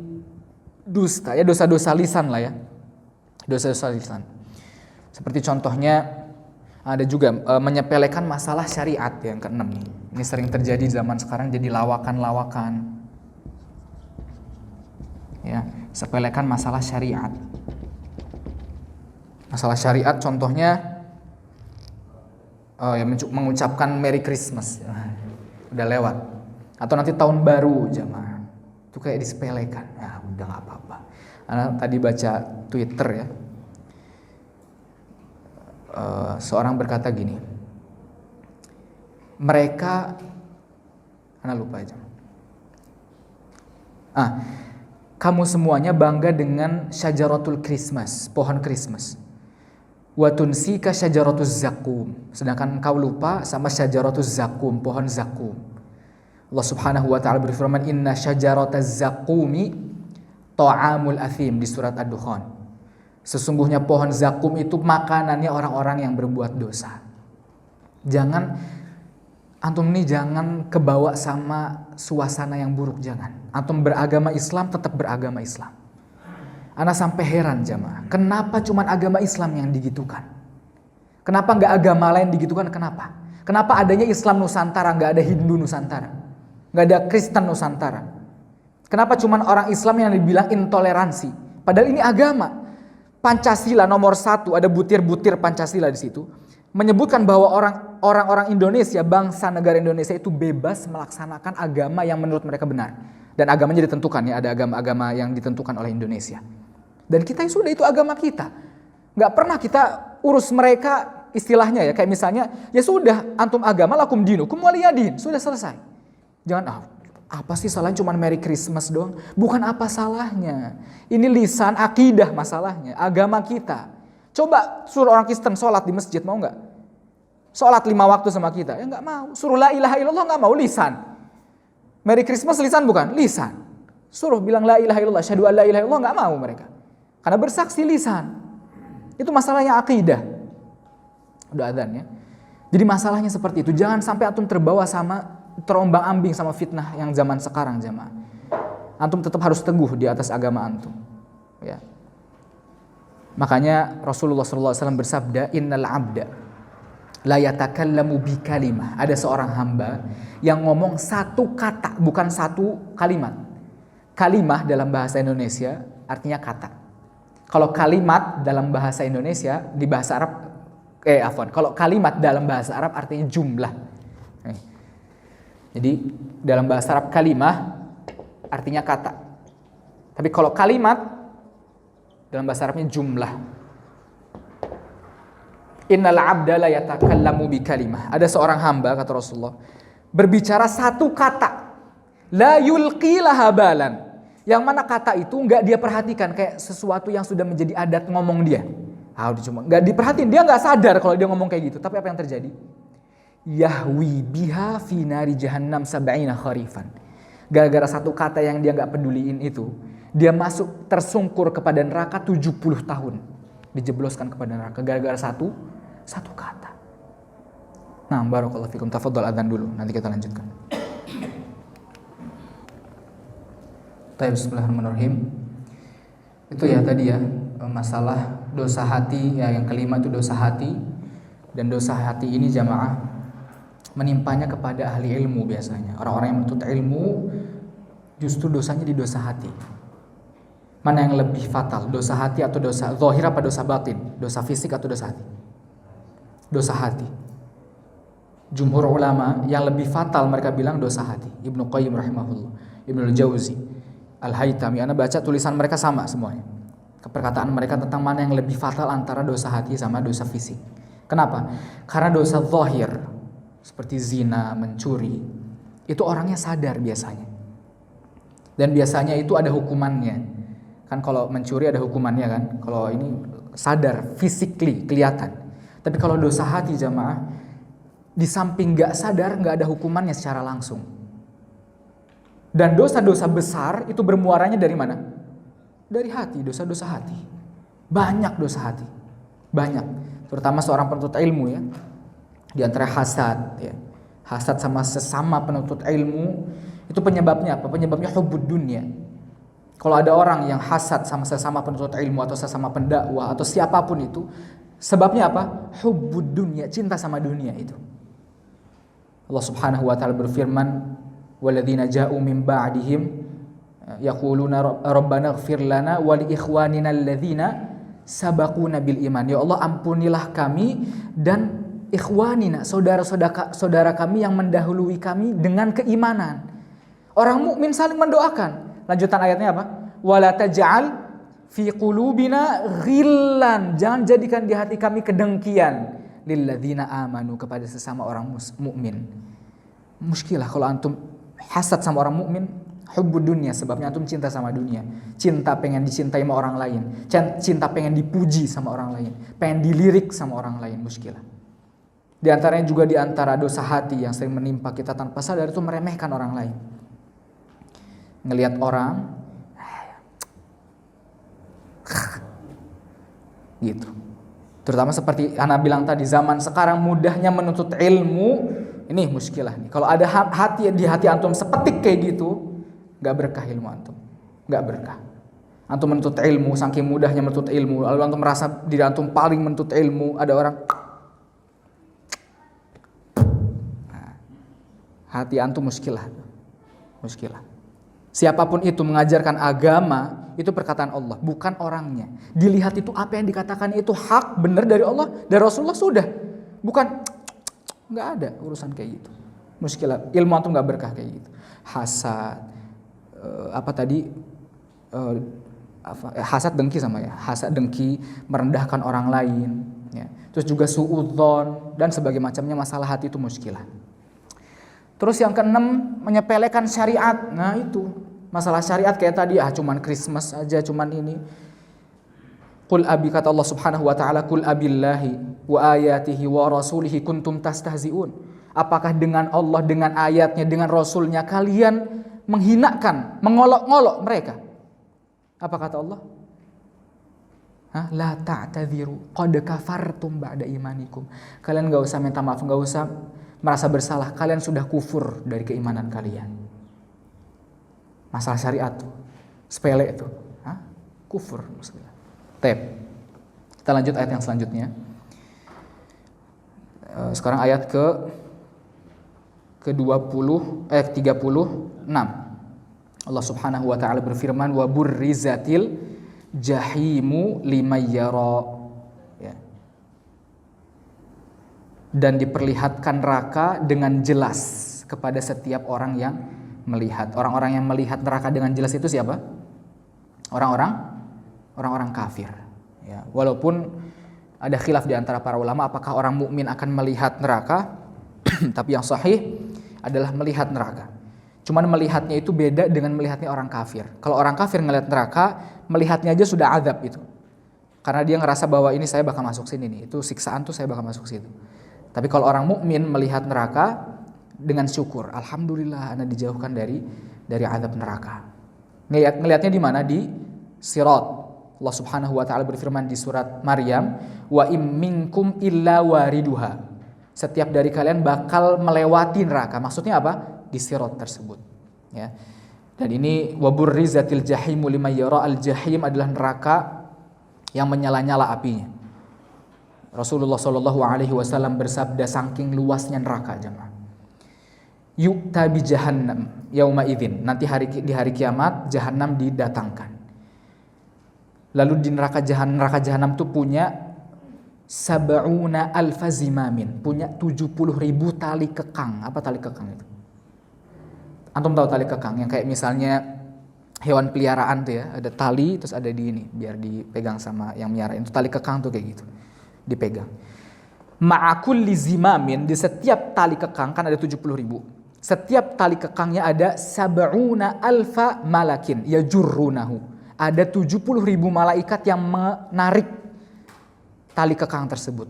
dusta ya, dosa-dosa lisan lah ya. Dosa-dosa lisan. Seperti contohnya ada juga menyepelekan masalah syariat yang keenam nih. Ini sering terjadi zaman sekarang, jadi lawakan-lawakan. Ya, sepelekan masalah syariat. Masalah syariat contohnya mengucapkan Merry Christmas. Udah lewat. Atau nanti tahun baru jamaah. Itu kayak disepelekan. Ya, udah enggak apa-apa. Ana tadi baca Twitter ya. Seorang berkata gini. Mereka Ana lupa aja. Kamu semuanya bangga dengan syajaratul Christmas, pohon Christmas. Wa tunsika syajaratuz zakum. Sedangkan kau lupa sama syajaratuz zakum, pohon zakum. Allah Subhanahu wa taala berfirman, "Inna syajarataz zakumi ta'amul athim" di surat Ad-Dukhan. Sesungguhnya pohon zakum itu makanannya orang-orang yang berbuat dosa. Antum ini jangan kebawa sama suasana yang buruk, jangan. Antum beragama Islam, tetap beragama Islam. Ana sampai heran jamaah, kenapa cuman agama Islam yang digitukan? Kenapa nggak agama lain digitukan? Kenapa? Kenapa adanya Islam Nusantara, nggak ada Hindu Nusantara, nggak ada Kristen Nusantara? Kenapa cuman orang Islam yang dibilang intoleransi? Padahal ini agama. Pancasila nomor 1, ada butir-butir Pancasila di situ, menyebutkan bahwa orang-orang Indonesia, bangsa negara Indonesia itu bebas melaksanakan agama yang menurut mereka benar. Dan agamanya ditentukan ya, ada agama-agama yang ditentukan oleh Indonesia. Dan kita sudah, itu agama kita. Gak pernah kita urus mereka istilahnya ya, kayak misalnya, ya sudah, antum agama lakum dinukum waliyadin, sudah selesai. Jangan, apa sih salahnya cuman Merry Christmas doang? Bukan apa salahnya. Ini lisan akidah masalahnya, agama kita. Coba suruh orang Kristen sholat di masjid, mau gak? Sholat 5 waktu sama kita, ya gak mau. Suruh la ilaha illallah gak mau, lisan. Merry Christmas lisan bukan? Lisan. Suruh bilang la ilaha illallah, syahadu an la ilaha illallah, gak mau mereka. Karena bersaksi lisan. Itu masalahnya akidah. Udah adzan ya. Jadi masalahnya seperti itu. Jangan sampai antum terbawa sama, terombang ambing sama fitnah yang zaman sekarang jamaah. Antum tetap harus teguh di atas agama antum. Ya. Makanya Rasulullah SAW bersabda, innal abda la yatakallamu bi kalimah. Ada seorang hamba yang ngomong satu kata, bukan satu kalimat. Kalimah dalam bahasa Indonesia artinya kata. Kalau kalimat dalam bahasa Indonesia, di bahasa Arab, kalau kalimat dalam bahasa Arab artinya jumlah. Jadi dalam bahasa Arab kalimah artinya kata. Tapi kalau kalimat dalam bahasa Arabnya jumlah. Innal abda la yatakallamu bi kalimah. Ada seorang hamba, kata Rasulullah, berbicara satu kata, la yulqi laha balan. Yang mana kata itu enggak dia perhatikan, kayak sesuatu yang sudah menjadi adat ngomong dia. Cuma enggak diperhatiin, dia enggak sadar kalau dia ngomong kayak gitu. Tapi apa yang terjadi? Yahwi biha fi nari jahannam sab'ina kharifan. Gara-gara satu kata yang dia enggak peduliin itu, dia masuk tersungkur kepada neraka 70 tahun. Dijebloskan kepada neraka gara-gara satu kata. Nah, barakallahu fikum. Tafadhol adzan dulu, nanti kita lanjutkan. Bismillahirrahmanirrahim. Itu ya tadi ya, masalah dosa hati ya, yang kelima itu dosa hati. Dan dosa hati ini jamaah menimpanya kepada ahli ilmu biasanya. Orang-orang yang menuntut ilmu justru dosanya di dosa hati. Mana yang lebih fatal, dosa hati atau dosa zahir apa dosa batin? Dosa fisik atau dosa hati? Dosa hati. Jumhur ulama yang lebih fatal mereka bilang dosa hati. Ibnu Qayyim rahimahullah, Ibnu Al-Jauzi, Al-Haytami, Anda baca tulisan mereka sama semuanya. Perkataan mereka tentang mana yang lebih fatal antara dosa hati sama dosa fisik. Kenapa? Karena dosa zahir seperti zina, mencuri, itu orangnya sadar biasanya. Dan biasanya itu ada hukumannya. Kan kalau mencuri ada hukumannya kan. Kalau ini sadar, physically kelihatan. Tapi kalau dosa hati jamaah, di samping gak sadar, gak ada hukumannya secara langsung. Dan dosa-dosa besar itu bermuaranya dari mana? Dari hati, dosa-dosa hati. Banyak dosa hati. Banyak. Terutama seorang penuntut ilmu ya. Di antara hasad ya. Hasad sama sesama penuntut ilmu, itu penyebabnya apa? Penyebabnya hubbud dunya. Kalau ada orang yang hasad sama sesama penuntut ilmu atau sesama pendakwah atau siapapun itu, sebabnya apa? Hubbud dunya, cinta sama dunia itu. Allah Subhanahu wa taala berfirman, "Walladzina ja'u min ba'dihim yaquluna rabbana ighfir lana wa li ikhwanina alladzina sabaquna bil iman." Ya Allah, ampunilah kami dan ikhwanina, saudara-saudara kami yang mendahului kami dengan keimanan. Orang mukmin saling mendoakan. Lanjutan ayatnya apa? Wala taj'al fi qulubina ghillan, jangan jadikan di hati kami kedengkian lilladzina amanu, kepada sesama orang mukmin. Muskilah kalau antum hasad sama orang mukmin, hubbud dunya, sebabnya antum cinta sama dunia, cinta pengen dicintai sama orang lain, cinta pengen dipuji sama orang lain, pengen dilirik sama orang lain. Muskilah. Di antaranya juga di antara dosa hati yang sering menimpa kita tanpa sadar itu meremehkan orang lain. Ngelihat orang gitu. Terutama seperti Ana bilang tadi, zaman sekarang mudahnya menuntut ilmu, ini muskilah nih. Kalau ada hati di hati antum sepetik kayak gitu, nggak berkah ilmu antum, nggak berkah. Antum menuntut ilmu, saking mudahnya menuntut ilmu, lalu antum merasa diri antum paling menuntut ilmu, ada orang hati antum muskilah. Siapapun itu mengajarkan agama, itu perkataan Allah, bukan orangnya. Dilihat itu apa yang dikatakan itu hak, benar dari Allah, dari Rasulullah, sudah. Bukan, nggak ada urusan kayak gitu. Muskilah, ilmu antum nggak berkah kayak gitu. Hasad, hasad dengki sama ya. Hasad dengki, merendahkan orang lain. Ya. Terus juga suudzon dan sebagainya macamnya, masalah hati itu muskilah. Terus yang keenam, menyepelekan syariat. Nah itu, masalah syariat kayak tadi, cuman Christmas aja, cuman ini. Qul abi, kata Allah Subhanahu wa taala, qul abillahi wa ayatihi wa rasulihi kuntum tastahzi'un. Apakah dengan Allah, dengan ayatnya, dengan rasulnya kalian menghinakan, mengolok-ngolok mereka? Apa kata Allah? La ta'tadhiru qad kafartum ba'da imanikum. Kalian enggak usah minta maaf, enggak usah merasa bersalah, kalian sudah kufur dari keimanan kalian. Masalah syariat tuh, sepele itu, kufur. Kita lanjut ayat yang selanjutnya. Sekarang ayat ke 36. Allah Subhanahu wa taala berfirman, wa burrizatil jahimu liman yara. Dan diperlihatkan neraka dengan jelas kepada setiap orang yang melihat. Orang-orang yang melihat neraka dengan jelas itu siapa? Orang-orang kafir. Ya, walaupun ada khilaf di antara para ulama apakah orang mukmin akan melihat neraka, tapi yang sahih adalah melihat neraka. Cuman melihatnya itu beda dengan melihatnya orang kafir. Kalau orang kafir ngelihat neraka, melihatnya aja sudah azab itu. Karena dia ngerasa bahwa ini saya bakal masuk sini nih, itu siksaan tuh saya bakal masuk situ. Tapi kalau orang mukmin melihat neraka dengan syukur, alhamdulillah ana dijauhkan dari azab neraka. Ngelihatnya di mana? Di sirat. Allah Subhanahu wa taala berfirman di surat Maryam, wa im minkum illa wariduha. Setiap dari kalian bakal melewati neraka. Maksudnya apa? Di sirat tersebut. Ya. Dan ini wa burrizatil jahimu liman yara. Al-jahim adalah neraka yang menyala-nyala apinya. Rasulullah SAW bersabda, saking luasnya neraka, jemaah. Yu'ta bi jahannam yauma idzin. Nanti di hari kiamat jahannam didatangkan. Lalu di neraka jahannam itu punya sab'una alfa zimamin, punya 70.000 tali kekang. Apa tali kekang itu? Antum tahu tali kekang yang kayak misalnya hewan peliharaan tuh ya, ada tali terus ada di ini biar dipegang sama yang miara. Itu tali kekang tuh kayak gitu. Dipegang. Ma'akulli zimamin, di setiap tali kekang kan ada 70.000. Setiap tali kekangnya ada sab'una alfa malakin yajurrunahu. Ada 70.000 malaikat yang menarik tali kekang tersebut.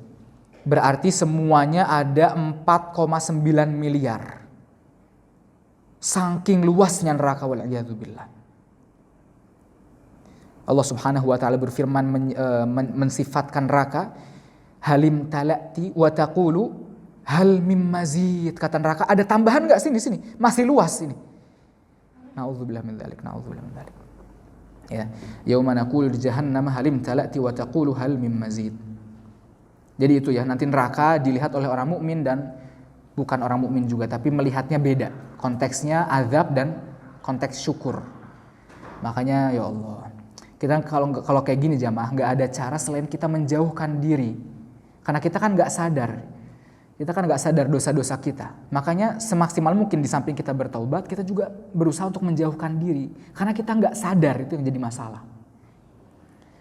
Berarti semuanya ada 4,9 miliar. Saking luasnya neraka, wal'iyadzubillah. Allah Subhanahu wa taala berfirman mensifatkan neraka, halim talati wa taqulu hal mim mazid. Kata neraka, ada tambahan enggak sini? Masih luas ini. Nauzubillah min dzalik. Ya, yauma naqulu li jahannam halim talati wa taqulu hal mim mazid. Jadi itu ya, nanti neraka dilihat oleh orang mukmin dan bukan orang mukmin juga, tapi melihatnya beda. Konteksnya azab dan konteks syukur. Makanya ya Allah, kita kalau kayak gini jamaah, nggak ada cara selain kita menjauhkan diri. Karena kita kan nggak sadar dosa-dosa kita. Makanya semaksimal mungkin di samping kita bertaubat, kita juga berusaha untuk menjauhkan diri. Karena kita nggak sadar, itu yang jadi masalah.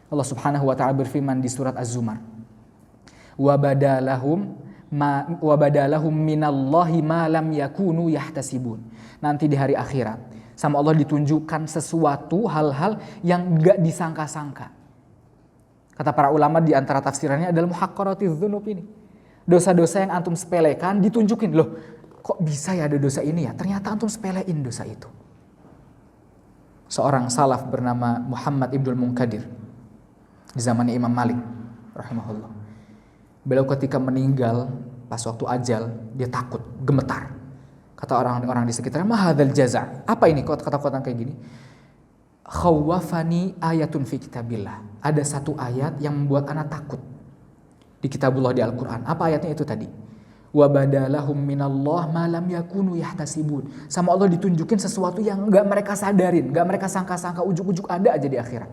Allah Subhanahu wa taala berfirman di surat Az-Zumar. Wa badalahum minallahi ma lam yakunu yahtasibun. Nanti di hari akhirat sama Allah ditunjukkan sesuatu hal-hal yang enggak disangka-sangka. Kata para ulama di antara tafsirannya adalah muhaqqaratiz dzunub ini. Dosa-dosa yang antum sepelekan ditunjukin, loh kok bisa ya ada dosa ini ya? Ternyata antum sepelein dosa itu. Seorang salaf bernama Muhammad Ibnul Munkadir di zamannya Imam Malik rahimahullah. Beliau ketika meninggal pas waktu ajal dia takut, gemetar. Kata orang-orang di sekitarnya, "Ma hadzal jaza'?" Apa ini kata-kata kayak gini? "Khawwafani ayatun fi kitabillah." Ada satu ayat yang membuat anak takut di kitabullah di Al-Qur'an. Apa ayatnya itu tadi? Wa badalahum minallah ma lam yakunu yahtasibun. Sama Allah ditunjukin sesuatu yang enggak mereka sadarin, enggak mereka sangka-sangka, ujuk-ujuk ada aja di akhirat.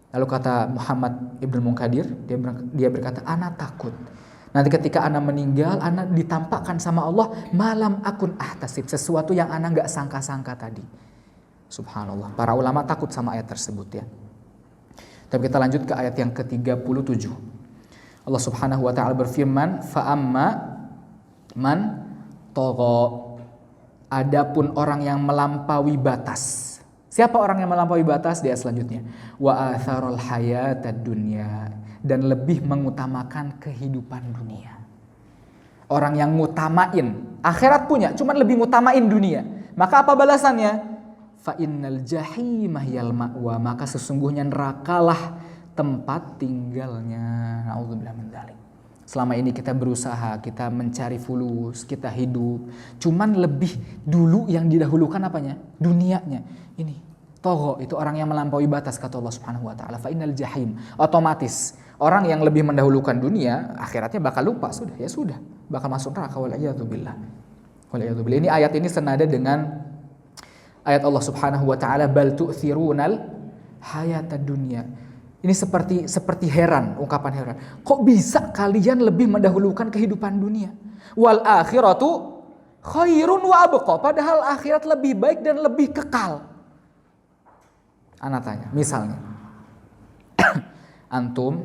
Lalu kata Muhammad Ibnu Munkadir, dia berkata, "Ana takut nanti ketika ana meninggal, ana ditampakkan sama Allah malam akun ahtasib, sesuatu yang ana enggak sangka-sangka tadi." Subhanallah. Para ulama takut sama ayat tersebut ya. Tapi kita lanjut ke ayat yang ke-37. Allah Subhanahu wa taala berfirman, "Fa amma man tagha." Adapun orang yang melampaui batas. Siapa orang yang melampaui batas? Di ayat selanjutnya. Wa atharul hayatad dunya, dan lebih mengutamakan kehidupan dunia. Orang yang ngutamain akhirat punya, cuman lebih ngutamain dunia. Maka apa balasannya? Fa innal jahimah yal ma'wa, maka sesungguhnya nerakalah tempat tinggalnya. Nauzubillah min dzalik. Selama ini kita berusaha, kita mencari fulus, kita hidup, cuman lebih dulu yang didahulukan apanya? Dunianya. Ini Togho itu orang yang melampaui batas, kata Allah Subhanahu wa taala. Fa innal jahim. Otomatis orang yang lebih mendahulukan dunia, akhiratnya bakal lupa, sudah, bakal masuk neraka. Wal iyadu billah. Ini ayat ini senada dengan ayat Allah Subhanahu wa taala, bal tu'thirunal hayatad dunya. Ini seperti heran, ungkapan heran. Kok bisa kalian lebih mendahulukan kehidupan dunia? Wal akhiratu khairun wa abqa. Padahal akhirat lebih baik dan lebih kekal. Ana tanya, misalnya antum,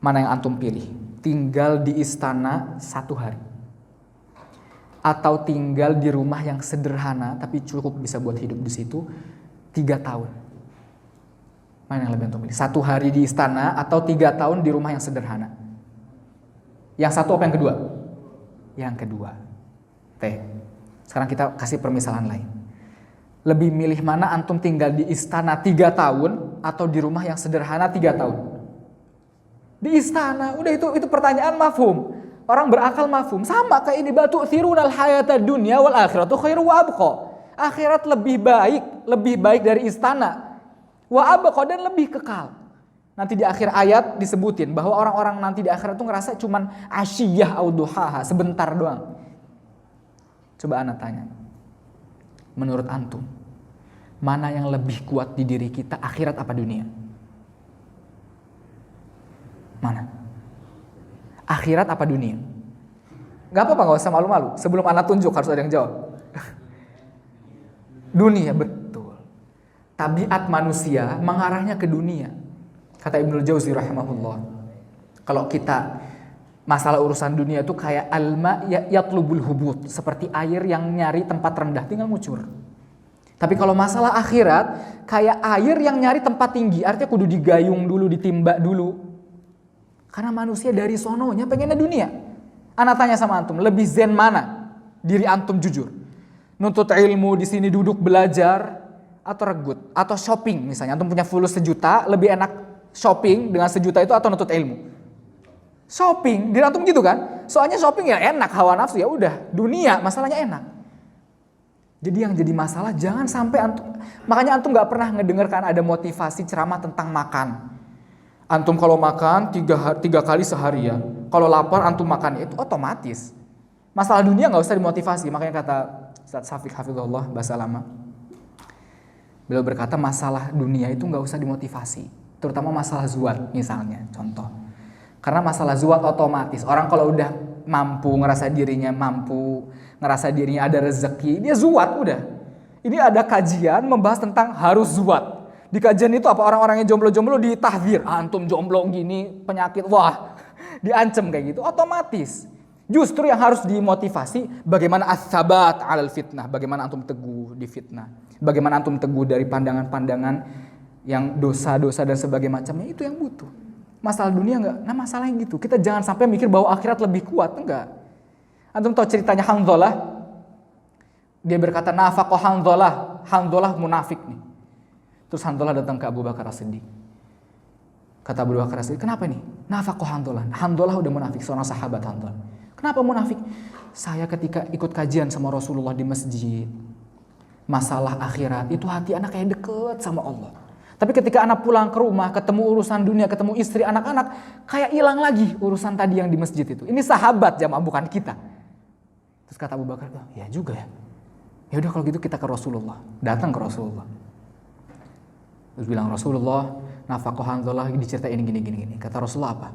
mana yang antum pilih? Tinggal di istana 1 hari, atau tinggal di rumah yang sederhana tapi cukup bisa buat hidup di situ 3 tahun? Mana yang lebih antum pilih? 1 hari di istana atau 3 tahun di rumah yang sederhana? Yang satu apa yang kedua? Yang kedua. Sekarang kita kasih permisalan lain. Lebih milih mana antum tinggal di istana 3 tahun atau di rumah yang sederhana 3 tahun? Di istana, udah itu pertanyaan mafhum. Orang berakal mafhum. Sama kayak ini, batu thirunal hayata dunya wal akhiratu khairu wa abqa. Akhirat lebih baik dari istana. Wa abqa, dan lebih kekal. Nanti di akhir ayat disebutin bahwa orang-orang nanti di akhirat itu ngerasa cuman asyiyah au duhaha, sebentar doang. Coba ana tanya. Menurut antum, mana yang lebih kuat di diri kita, akhirat apa dunia? Mana? Akhirat apa dunia? Gak apa-apa, gak usah malu-malu. Sebelum anak tunjuk harus ada yang jawab. Dunia, betul. Tabiat manusia mengarahnya ke dunia. Kata Ibnul Jauzi rahimahullah, kalau kita masalah urusan dunia itu kayak alma yatlubul hubut, seperti air yang nyari tempat rendah tinggal ngucur. Tapi kalau masalah akhirat kayak air yang nyari tempat tinggi, artinya kudu digayung dulu, ditimba dulu. Karena manusia dari sononya pengennya dunia. Ana tanya sama antum, lebih zen mana diri antum, jujur? Nuntut ilmu di sini duduk belajar, atau regut, atau shopping misalnya. Antum punya fulus 1 juta, lebih enak shopping dengan 1 juta itu atau nuntut ilmu? Shopping, diri antum gitu kan? Soalnya shopping ya enak, hawa nafsu ya udah. Dunia masalahnya enak. Jadi yang jadi masalah jangan sampai antum, makanya antum nggak pernah ngedengarkan ada motivasi ceramah tentang makan. Antum kalau makan 3 kali sehari ya, Kalau lapar antum makan itu otomatis. Masalah dunia nggak usah dimotivasi. Makanya kata Ustaz Syafiq Hafizahullah bahasa lama, beliau berkata masalah dunia itu nggak usah dimotivasi. Terutama masalah zuhud misalnya, contoh. Karena masalah zuhud otomatis. Orang kalau udah mampu, ngerasa dirinya mampu, ngerasa dirinya ada rezeki, dia zuhud udah. Ini ada kajian membahas tentang harus zuhud. Di kajian itu apa, orang-orang yang jomblo-jomblo ditahdzir, antum jomblo gini penyakit, wah diancam kayak gitu, otomatis. Justru yang harus dimotivasi bagaimana as-sabat 'alal fitnah, bagaimana antum teguh di fitnah, bagaimana antum teguh dari pandangan-pandangan yang dosa-dosa dan sebagainya macamnya, itu yang butuh. Masalah dunia enggak, nah masalahnya gitu. Kita jangan sampai mikir bahwa akhirat lebih kuat, enggak. Antum tahu ceritanya Hanzalah? Dia berkata nafaqah Hanzalah munafik nih. Terus Hanzalah datang ke Abu Bakar As-Siddiq. Kata Abu Bakar As-Siddiq, kenapa nih? Nafaqah Hanzalah. Hanzalah udah munafik, seorang sahabat Hanzalah. Kenapa munafik? Saya ketika ikut kajian sama Rasulullah di masjid, masalah akhirat itu hati anak kayak deket sama Allah. Tapi ketika anak pulang ke rumah, ketemu urusan dunia, ketemu istri, anak-anak, kayak hilang lagi urusan tadi yang di masjid itu. Ini sahabat jamaah, bukan kita. Terus kata Abu Bakar, ya juga ya. Ya udah kalau gitu kita ke Rasulullah. Datang ke Rasulullah. Terus bilang, Rasulullah, nafaqah Hanzalah diceritain gini. Kata Rasulullah apa?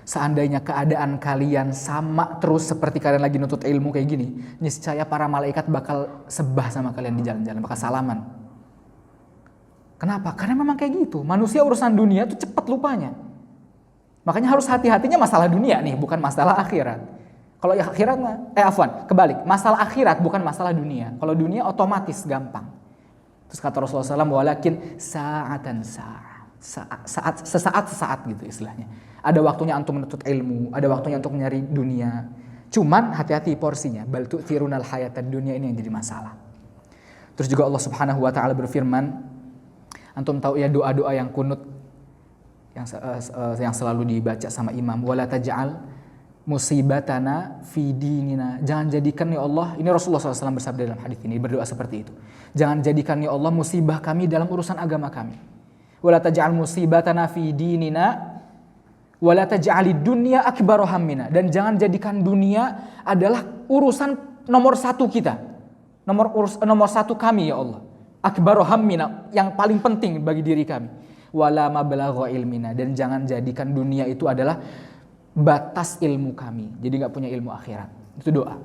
Seandainya keadaan kalian sama terus seperti kalian lagi nuntut ilmu kayak gini, niscaya para malaikat bakal sebah sama kalian di jalan-jalan, bakal salaman. Kenapa? Karena memang kayak gitu. Manusia urusan dunia tuh cepat lupanya. Makanya harus hati-hatinya masalah dunia nih, bukan masalah akhirat. Kalau akhirat kebalik, masalah akhirat bukan masalah dunia. Kalau dunia otomatis gampang. Terus kata Rasulullah SAW, walakin sa'atan sesaat gitu istilahnya. Ada waktunya antum menuntut ilmu, ada waktunya untuk nyari dunia. Cuman hati-hati porsinya. Bal tu'thirunal hayatad dunya, ini yang jadi masalah. Terus juga Allah Subhanahu wa taala berfirman, antum tahu ya doa-doa yang kunut yang selalu dibaca sama imam, wala taj'al musibatana fi dinina. Jangan jadikan ya Allah, ini Rasulullah SAW bersabda dalam hadis ini, berdoa seperti itu. Jangan jadikan ya Allah musibah kami dalam urusan agama kami. Wala taj'al musibatana fi dinina wala taj'alid dunya akbar hammina, dan jangan jadikan dunia adalah urusan nomor satu kita. Nomor satu kami ya Allah. Akbar hammina, yang paling penting bagi diri kami. Wala mablagha ilmina, dan jangan jadikan dunia itu adalah batas ilmu kami. Jadi enggak punya ilmu akhirat. Itu doa.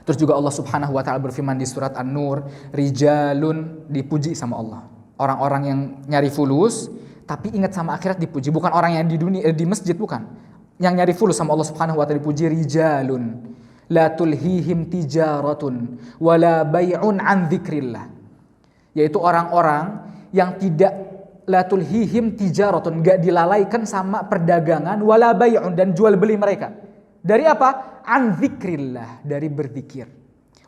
Terus juga Allah Subhanahu wa taala berfirman di surat An-Nur, rijalun, dipuji sama Allah. Orang-orang yang nyari fulus tapi ingat sama akhirat dipuji, bukan orang yang di dunia di masjid, bukan. Yang nyari fulus sama Allah Subhanahu wa taala dipuji, rijalun la tulhihim tijaratun wala bai'un an dzikrillah. Yaitu orang-orang yang tidak la tulhihim tijaratun, enggak dilalaikan sama perdagangan, wala bai'un, dan jual beli mereka. Dari apa? An dzikrillah, dari berzikir.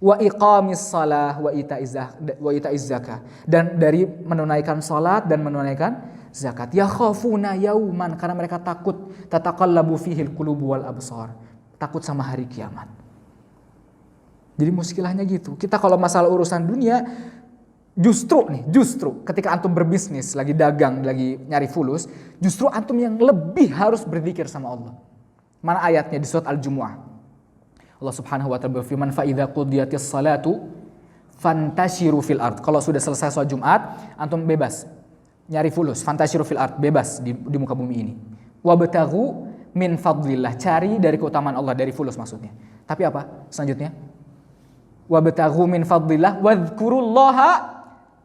Wa iqamis shalah wa ita'iz zakah, dan dari menunaikan salat dan menunaikan zakat. Ya khafuna yauman, karena mereka takut, tataqallabu fihil qulubu wal absar, takut sama hari kiamat. Jadi muskilahnya gitu. Kita kalau masalah urusan dunia, justru ketika antum berbisnis, lagi dagang, lagi nyari fulus, justru antum yang lebih harus berzikir sama Allah. Mana ayatnya di surat Al-Jumu'ah? Allah Subhanahu wa taala berfirman, fa idza qudiyatis salatu fantashiru fil ard. Kalau sudah selesai sholat Jumat, antum bebas nyari fulus, fantashiru fil ard, bebas di muka bumi ini. Wabtaghu min fadlillah, cari dari keutamaan Allah, dari fulus maksudnya. Tapi apa selanjutnya? Wabtaghu min fadlillah wadhkurullaha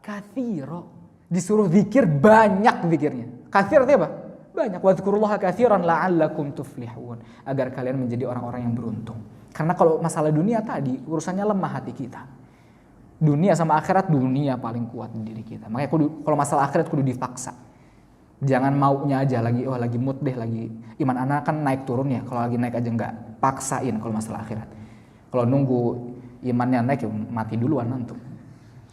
katsira. Disuruh zikir, banyak zikirnya. Katsir artinya apa? Banyak. Wadhkurullaha katsiran la'allakum tuflihun, agar kalian menjadi orang-orang yang beruntung. Karena kalau masalah dunia tadi, urusannya lemah hati kita. Dunia sama akhirat, dunia paling kuat di diri kita. Makanya kalau masalah akhirat kudu dipaksa. Jangan maunya aja, lagi mood deh, lagi iman anak kan naik turun ya. Kalau lagi naik aja enggak, paksain kalau masalah akhirat. Kalau nunggu imannya naik, ya mati duluan nanti.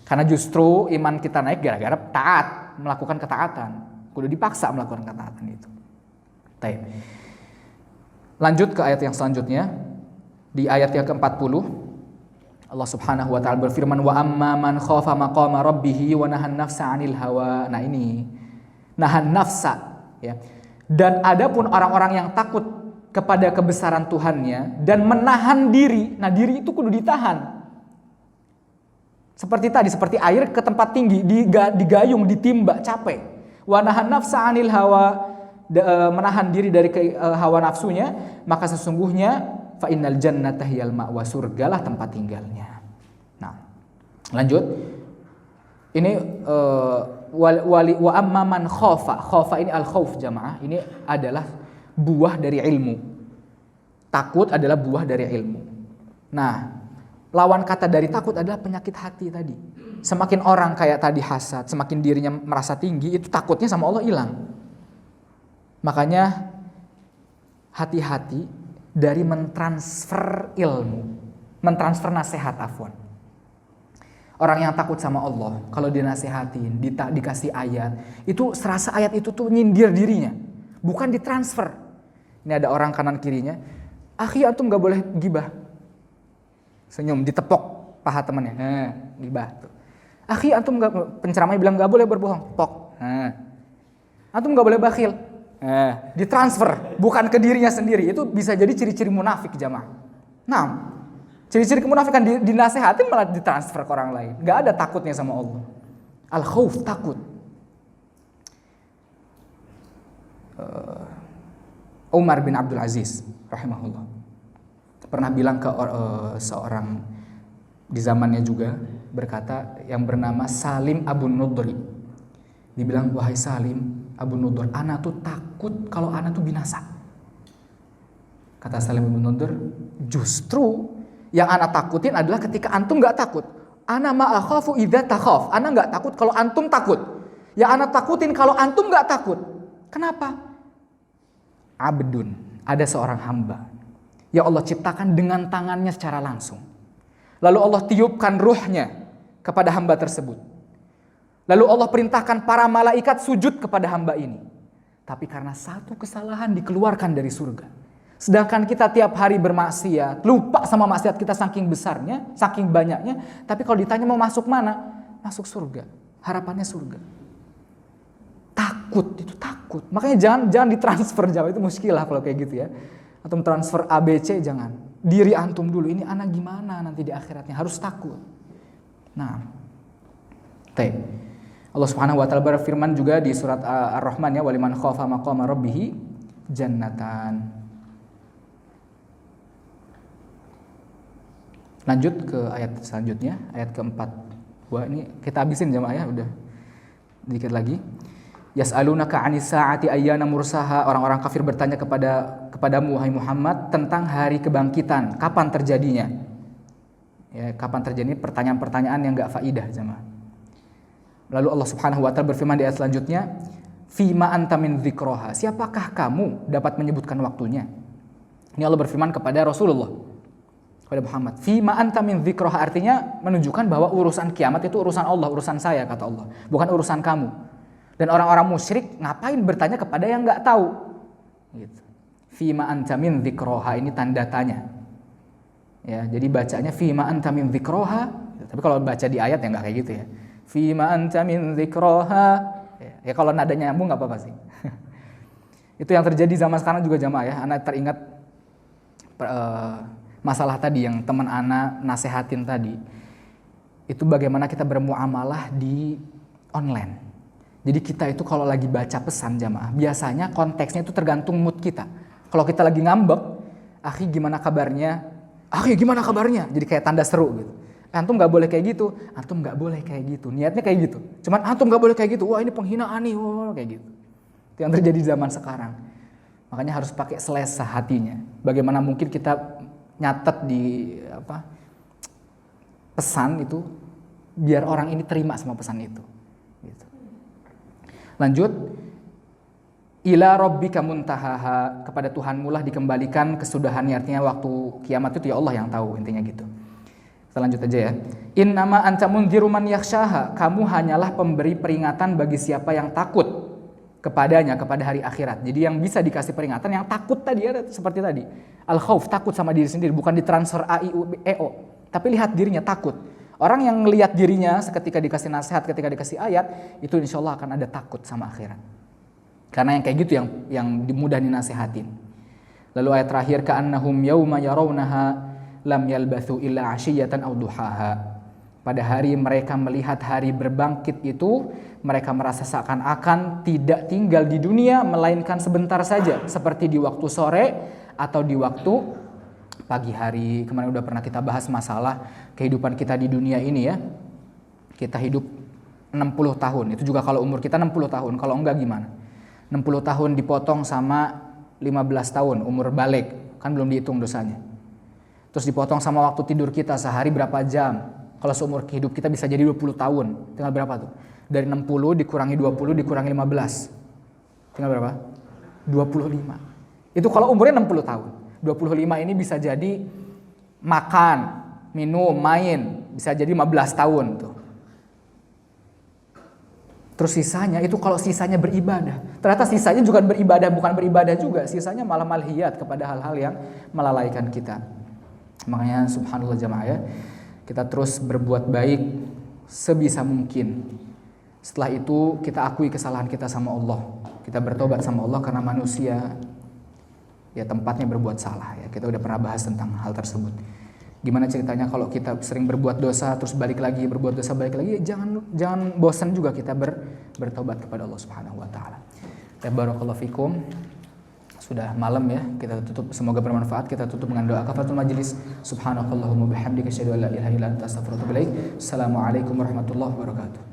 Karena justru iman kita naik gara-gara taat, melakukan ketaatan. Kudu dipaksa melakukan ketaatan itu. Baik. Lanjut ke ayat yang selanjutnya. Di ayat yang ke-40, Allah Subhanahu wa taala berfirman, wa amma man khafa maqama rabbih wa nahan nafsa 'anil hawa. Nah ini nahan nafsa ya. Dan adapun orang-orang yang takut kepada kebesaran Tuhannya dan menahan diri. Nah, diri itu kudu ditahan. Seperti tadi, seperti air ke tempat tinggi, digayung, ditimba, capek. Wa nahan nafsa 'anil hawa, menahan diri dari hawa nafsunya, maka sesungguhnya fa innal jannata hiyal ma'wa, surgalah tempat tinggalnya. Nah, lanjut. Ini wa amma man khafa. Khafa ini al-khauf jamaah. Ini adalah buah dari ilmu. Takut adalah buah dari ilmu. Nah, lawan kata dari takut adalah penyakit hati tadi. Semakin orang kayak tadi hasad, semakin dirinya merasa tinggi, itu takutnya sama Allah hilang. Makanya hati-hati dari mentransfer ilmu, mentransfer nasihat, afwan. Orang yang takut sama Allah, kalau dinasehatin, dikasih ayat, itu serasa ayat itu tuh nyindir dirinya, bukan ditransfer. Ini ada orang kanan kirinya, akhi antum gak boleh gibah. Senyum, ditepok paha temannya. Gibah tuh. Akhi antum gak, penceramahnya bilang gak boleh berbohong. Pok. Antum gak boleh bakhil. Ditransfer, bukan ke dirinya sendiri. Itu bisa jadi ciri-ciri munafik jamaah. Nah, ciri-ciri kemunafikan dinasehatin malah ditransfer ke orang lain. Gak ada takutnya sama Allah. Al-khauf, takut. Umar bin Abdul Aziz rahimahullah pernah bilang ke seorang di zamannya juga, berkata, yang bernama Salim Abu Nudri. Dibilang, wahai Salim Abu Nudri, ana tuh takut kalau ana tuh binasa. Kata Salim Abu Nudri, justru yang ana takutin adalah ketika antum gak takut. Ana ma'akhafu idza takhaf. Ana gak takut kalau antum takut. Yang ana takutin kalau antum gak takut. Kenapa? Abdun, ada seorang hamba ya Allah ciptakan dengan tangannya secara langsung. Lalu Allah tiupkan ruhnya kepada hamba tersebut. Lalu Allah perintahkan para malaikat sujud kepada hamba ini. Tapi karena satu kesalahan dikeluarkan dari surga. Sedangkan kita tiap hari bermaksiat, lupa sama maksiat kita saking besarnya, saking banyaknya. Tapi kalau ditanya mau masuk mana? Masuk surga. Harapannya surga. Takut, itu takut. Makanya jangan ditransfer, itu muskilah kalau kayak gitu ya. Antum transfer ABC jangan. Diri antum dulu, ini anak gimana nanti di akhiratnya, harus takut. Nah, Allah Subhanahu wa taala berfirman juga di surat Ar-Rahman ya, waliman khafa maqama rabbih jannatan. Lanjut ke ayat selanjutnya, ayat keempat. Wah, ini kita habisin jemaah ya, udah dikit lagi. Yas'alunaka 'anis sa'ati ayyana mursaha. Orang-orang kafir bertanya kepadamu wahai Muhammad tentang hari kebangkitan, kapan terjadinya? Ya, kapan terjadi? Pertanyaan-pertanyaan yang enggak faidah jemaah. Lalu Allah Subhanahu wa taala berfirman di ayat selanjutnya, "Fima anta min dzikraha." Siapakah kamu dapat menyebutkan waktunya? Ini Allah berfirman kepada Rasulullah, kepada Muhammad. "Fima anta min dzikraha" artinya menunjukkan bahwa urusan kiamat itu urusan Allah, urusan saya kata Allah, bukan urusan kamu. Dan orang-orang musyrik ngapain bertanya kepada yang nggak tahu? Gitu. Fima anta min dzikraha, ini tanda tanya. Ya, jadi bacanya fima anta min dzikraha. Tapi kalau baca di ayat ya nggak kayak gitu ya. Fima anta min dzikraha. Ya kalau nadanya nyambung nggak apa-apa sih. Itu yang terjadi zaman sekarang juga jamaah ya. Anak teringat masalah tadi yang teman anak nasehatin tadi. Itu bagaimana kita bermuamalah di online. Jadi kita itu kalau lagi baca pesan jamaah, biasanya konteksnya itu tergantung mood kita. Kalau kita lagi ngambek, akhi gimana kabarnya? Akhi gimana kabarnya? Jadi kayak tanda seru gitu. Antum gak boleh kayak gitu, antum gak boleh kayak gitu. Niatnya kayak gitu. Cuman antum gak boleh kayak gitu. Wah ini penghinaan nih, wah kayak gitu. Itu yang terjadi zaman sekarang. Makanya harus pakai selesa hatinya. Bagaimana mungkin kita nyatet di pesan itu biar orang ini terima sama pesan itu. Gitu. Lanjut, ila rabbika muntahaha, kepada Tuhanmu lah dikembalikan kesudahannya, artinya waktu kiamat itu ya Allah yang tahu, intinya gitu. Kita lanjut aja ya. Innama anta mundziru man yakhshaha, kamu hanyalah pemberi peringatan bagi siapa yang takut kepadanya, kepada hari akhirat. Jadi yang bisa dikasih peringatan yang takut tadi ya, seperti tadi. Al-khauf, takut sama diri sendiri, bukan ditransfer A I U B E O, tapi lihat dirinya takut. Orang yang melihat dirinya ketika dikasih nasihat, ketika dikasih ayat, itu insya Allah akan ada takut sama akhirat. Karena yang kayak gitu yang mudah dinasihatin. Lalu ayat terakhir, ka'annahum yauma yarawnaha lam yalbathu illa 'ashiyatan aw duhaha. Pada hari mereka melihat hari berbangkit itu, mereka merasa seakan-akan tidak tinggal di dunia melainkan sebentar saja, seperti di waktu sore atau di waktu pagi hari. Kemarin udah pernah kita bahas masalah kehidupan kita di dunia ini ya. Kita hidup 60 tahun, itu juga kalau umur kita 60 tahun, kalau enggak gimana? 60 tahun dipotong sama 15 tahun umur balik, kan belum dihitung dosanya. Terus dipotong sama waktu tidur kita sehari berapa jam. Kalau seumur hidup kita bisa jadi 20 tahun, tinggal berapa tuh? Dari 60 dikurangi 20 dikurangi 15. Tinggal berapa? 25. Itu kalau umurnya 60 tahun. 25 ini bisa jadi makan, minum, main, bisa jadi 15 tahun tuh. Terus sisanya itu kalau sisanya beribadah. Ternyata sisanya juga beribadah, bukan beribadah juga. Sisanya malah malhiyat kepada hal-hal yang melalaikan kita. Makanya subhanallah jamaah ya, kita terus berbuat baik sebisa mungkin. Setelah itu kita akui kesalahan kita sama Allah. Kita bertobat sama Allah karena manusia ya tempatnya berbuat salah ya. Kita udah pernah bahas tentang hal tersebut. Gimana ceritanya kalau kita sering berbuat dosa terus balik lagi, berbuat dosa balik lagi, jangan bosan juga kita bertobat kepada Allah Subhanahu wa taala. Barakallahu fikum. Sudah malam ya, kita tutup, semoga bermanfaat. Kita tutup dengan doa kafaratul majlis. Subhanakallahumma bihamdika asyhadu an la ilaha illa anta astaghfiruka wa atubu ilaik. Assalamualaikum warahmatullahi wabarakatuh.